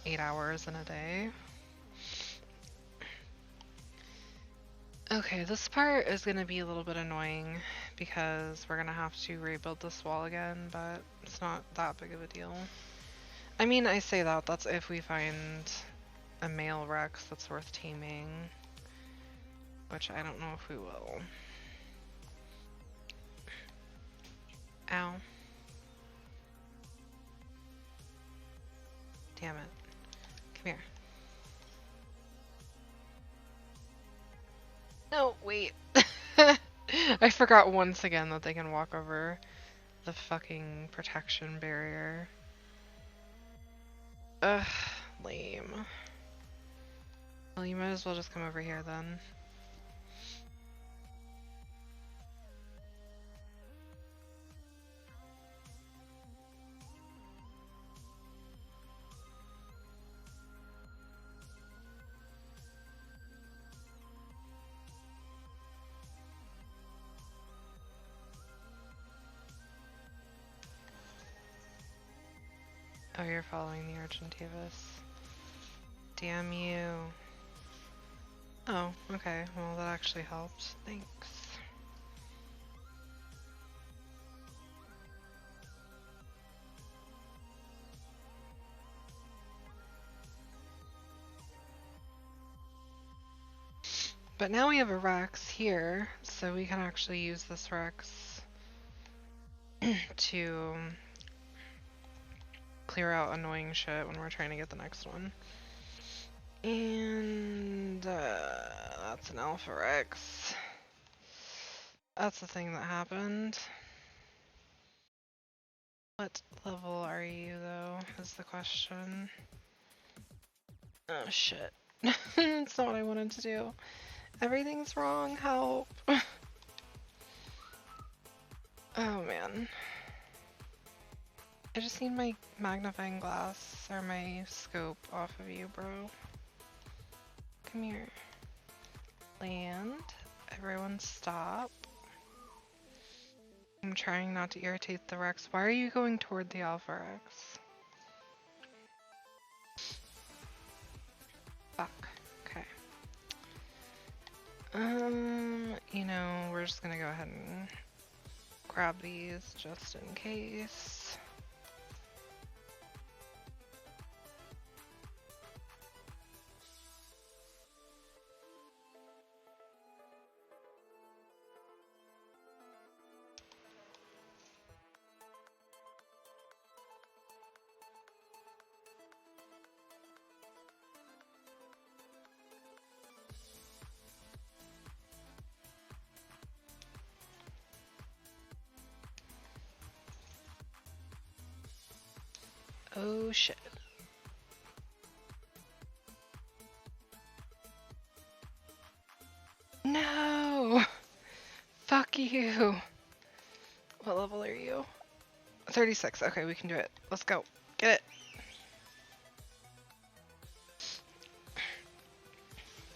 8 hours in a day. Okay, this part is gonna be a little bit annoying because we're gonna have to rebuild this wall again, but it's not that big of a deal. I mean, I say that, that's if we find a male Rex that's worth taming, which I don't know if we will. Ow. Damn it. Come here. No, wait. I forgot once again that they can walk over the fucking protection barrier. Ugh, lame. Well, you might as well just come over here then. Oh, you're following the Argentavis. Damn you. Oh, okay. Well, that actually helped. Thanks. But now we have a Rex here, so we can actually use this Rex to clear out annoying shit when we're trying to get the next one. And that's an Alpha Rex. That's the thing that happened. What level are you, though, is the question. Oh, shit. That's not what I wanted to do. Everything's wrong, help. Oh, man. I just need my magnifying glass, or my scope, off of you, bro. Come here. Land. Everyone stop. I'm trying not to irritate the Rex. Why are you going toward the Alpha Rex? Fuck. Okay. You know, we're just gonna go ahead and grab these just in case. Oh shit. No! Fuck you! What level are you? 36. Okay, we can do it. Let's go. Get it!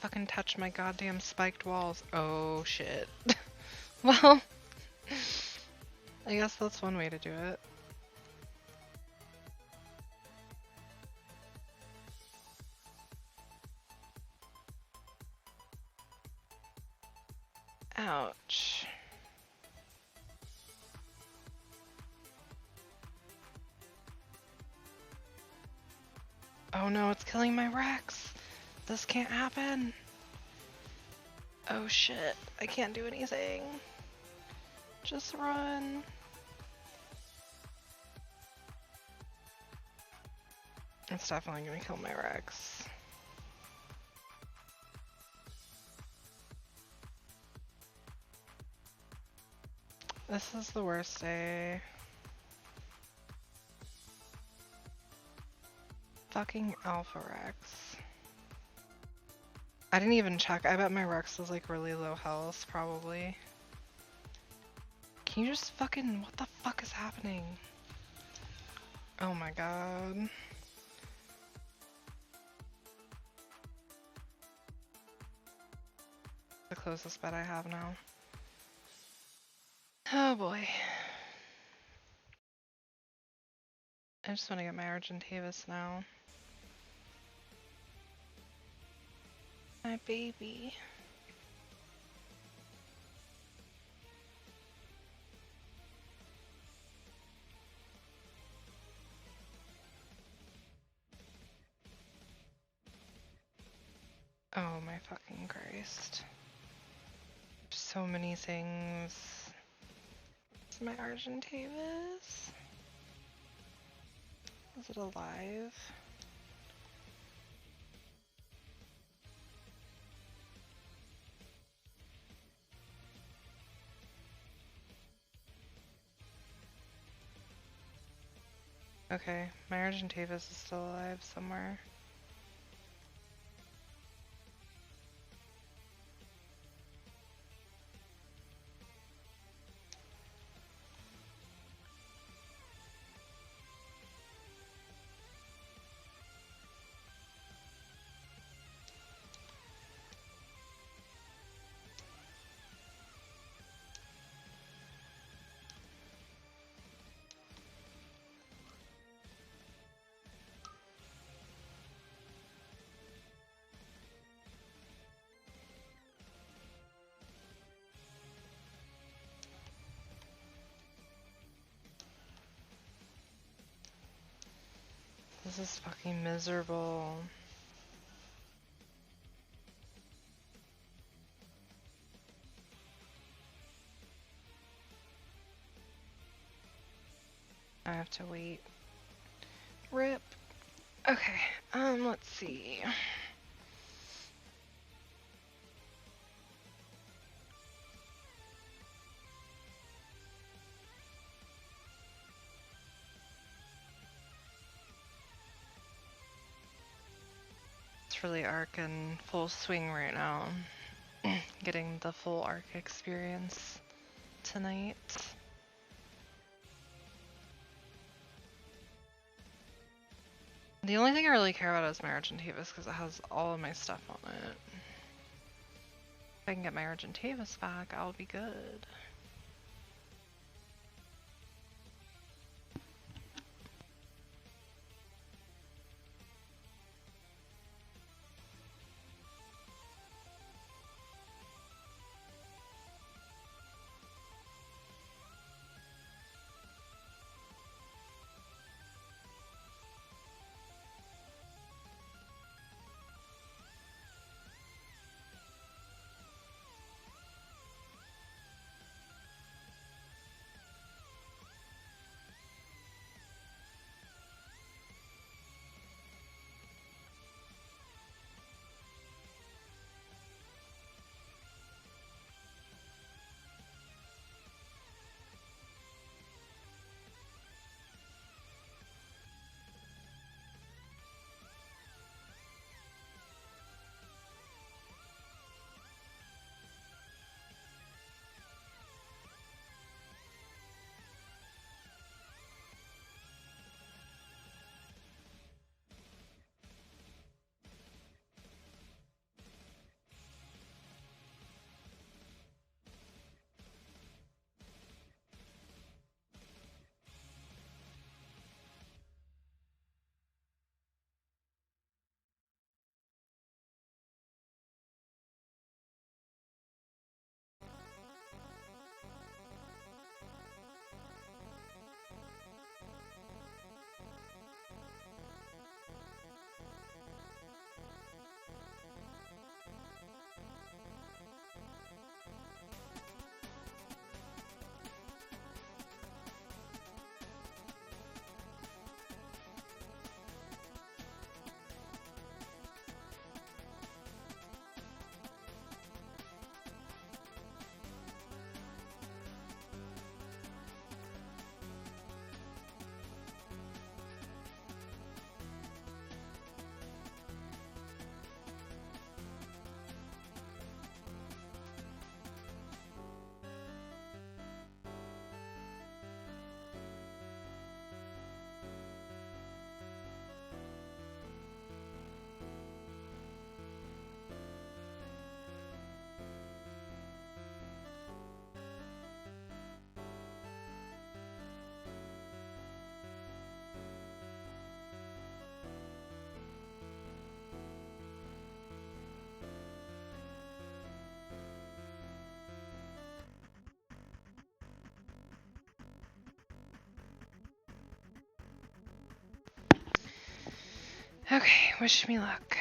Fucking touch my goddamn spiked walls. Oh shit. Well, I guess that's one way to do it. Oh no, it's killing my Rex. This can't happen. Oh shit, I can't do anything. Just run. It's definitely gonna kill my Rex. This is the worst day. Fucking Alpha Rex. I didn't even check. I bet my Rex is like really low health, probably. Can you just fucking... What the fuck is happening? Oh my god. The closest bed I have now. Oh boy. I just want to get my Argentavis now. My baby. Oh my fucking Christ. So many things. Is my Argentavis? Is it alive? Okay, my Argentavis is still alive somewhere. This is fucking miserable. I have to wait. RIP. Okay, let's see. It's really arc in full swing right now. Getting the full arc experience tonight. The only thing I really care about is my Argentavis because it has all of my stuff on it. If I can get my Argentavis back, I'll be good. Okay, wish me luck.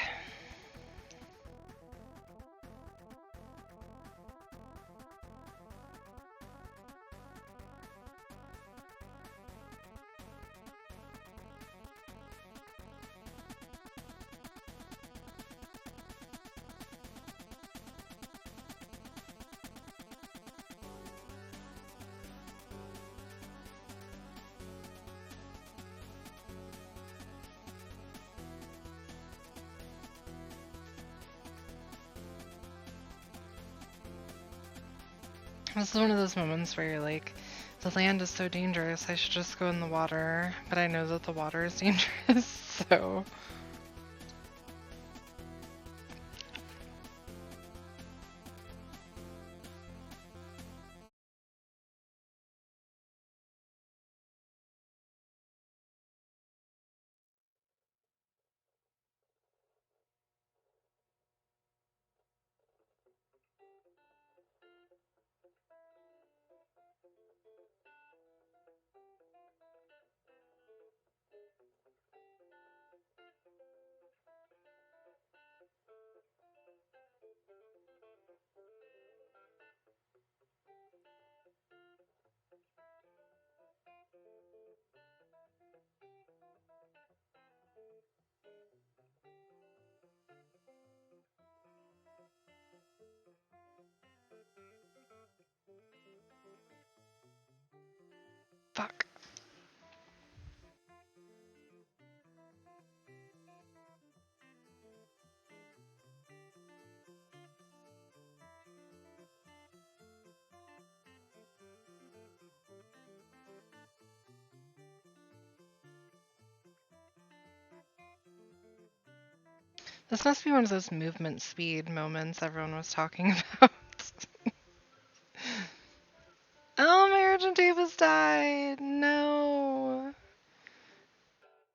This is one of those moments where you're like, the land is so dangerous, I should just go in the water, but I know that the water is dangerous, so... Fuck. This must be one of those movement speed moments everyone was talking about. Oh, my Argentavis died! No!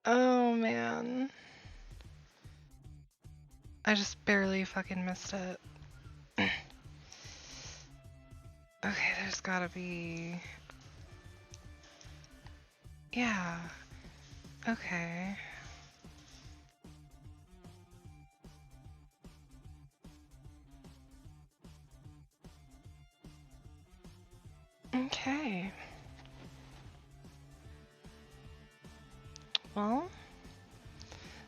Oh, man. I just barely fucking missed it. Okay, there's gotta be... Yeah. Okay. Okay. Well,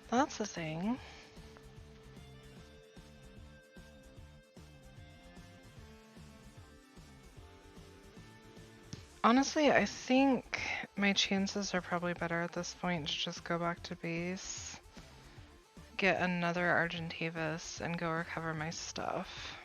that's the thing. Honestly, I think my chances are probably better at this point to just go back to base, get another Argentavis, and go recover my stuff.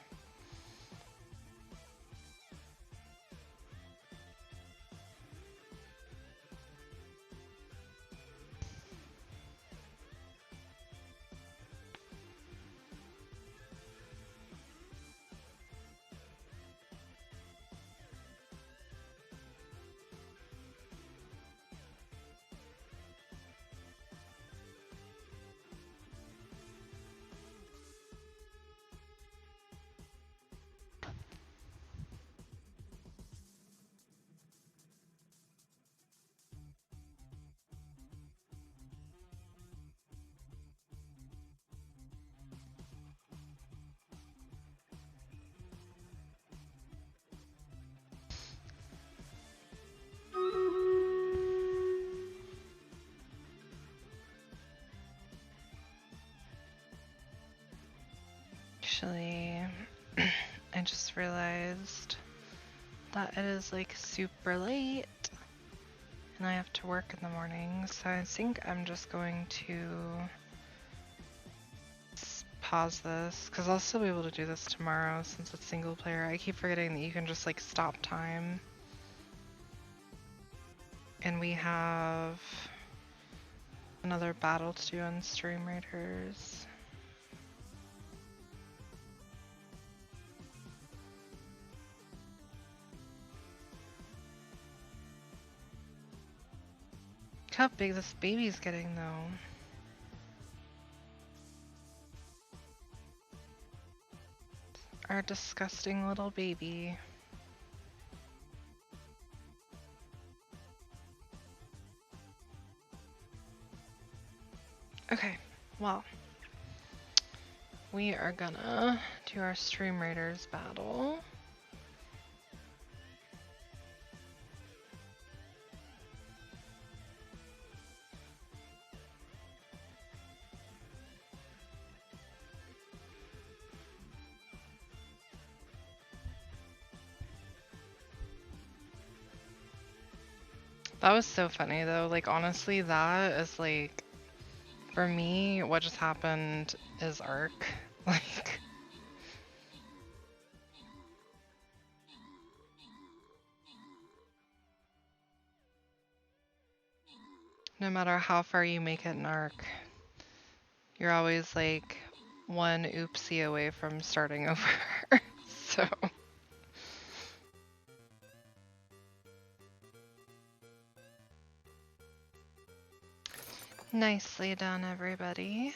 Actually, I just realized that it is like super late and I have to work in the morning, so I think I'm just going to pause this because I'll still be able to do this tomorrow since it's single player. I keep forgetting that you can just like stop time. And we have another battle to do on Stream Raiders. Look how big this baby's getting though. Our disgusting little baby. Okay, Well, we are gonna do our Stream Raiders battle. That was so funny though. Like, honestly, that is like, for me, what just happened is arc. Like, no matter how far you make it in arc, you're always like one oopsie away from starting over. So, nicely done, everybody.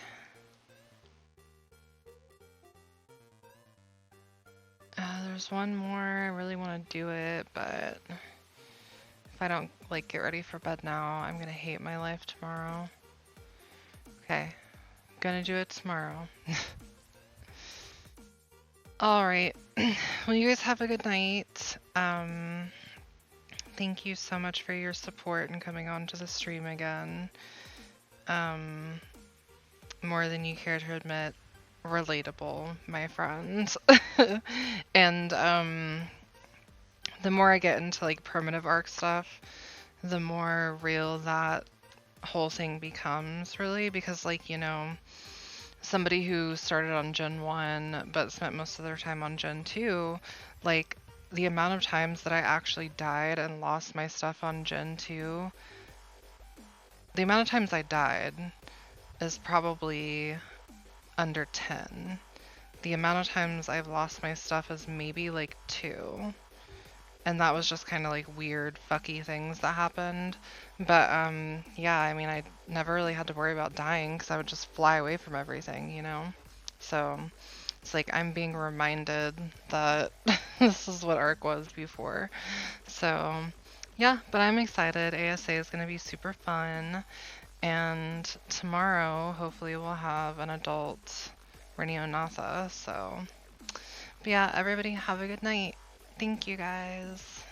There's one more. I really want to do it, but if I don't like get ready for bed now, I'm gonna hate my life tomorrow. Okay, gonna do it tomorrow. All right. Well, you guys have a good night. Thank you so much for your support and coming on to the stream again. More than you care to admit, relatable, my friends. And the more I get into like primitive arc stuff, the more real that whole thing becomes, really, because like, you know, somebody who started on Gen 1 but spent most of their time on Gen 2, like, the amount of times that I actually died and lost my stuff on Gen 2, the amount of times I died is probably under 10. The amount of times I've lost my stuff is maybe like 2. And that was just kind of like weird fucky things that happened. But yeah, I mean, I never really had to worry about dying because I would just fly away from everything, you know? So it's like I'm being reminded that this is what ARC was before. So yeah, but I'm excited. ASA is going to be super fun. And tomorrow, hopefully, we'll have an adult Ryhniognatha. So, but yeah, everybody have a good night. Thank you guys.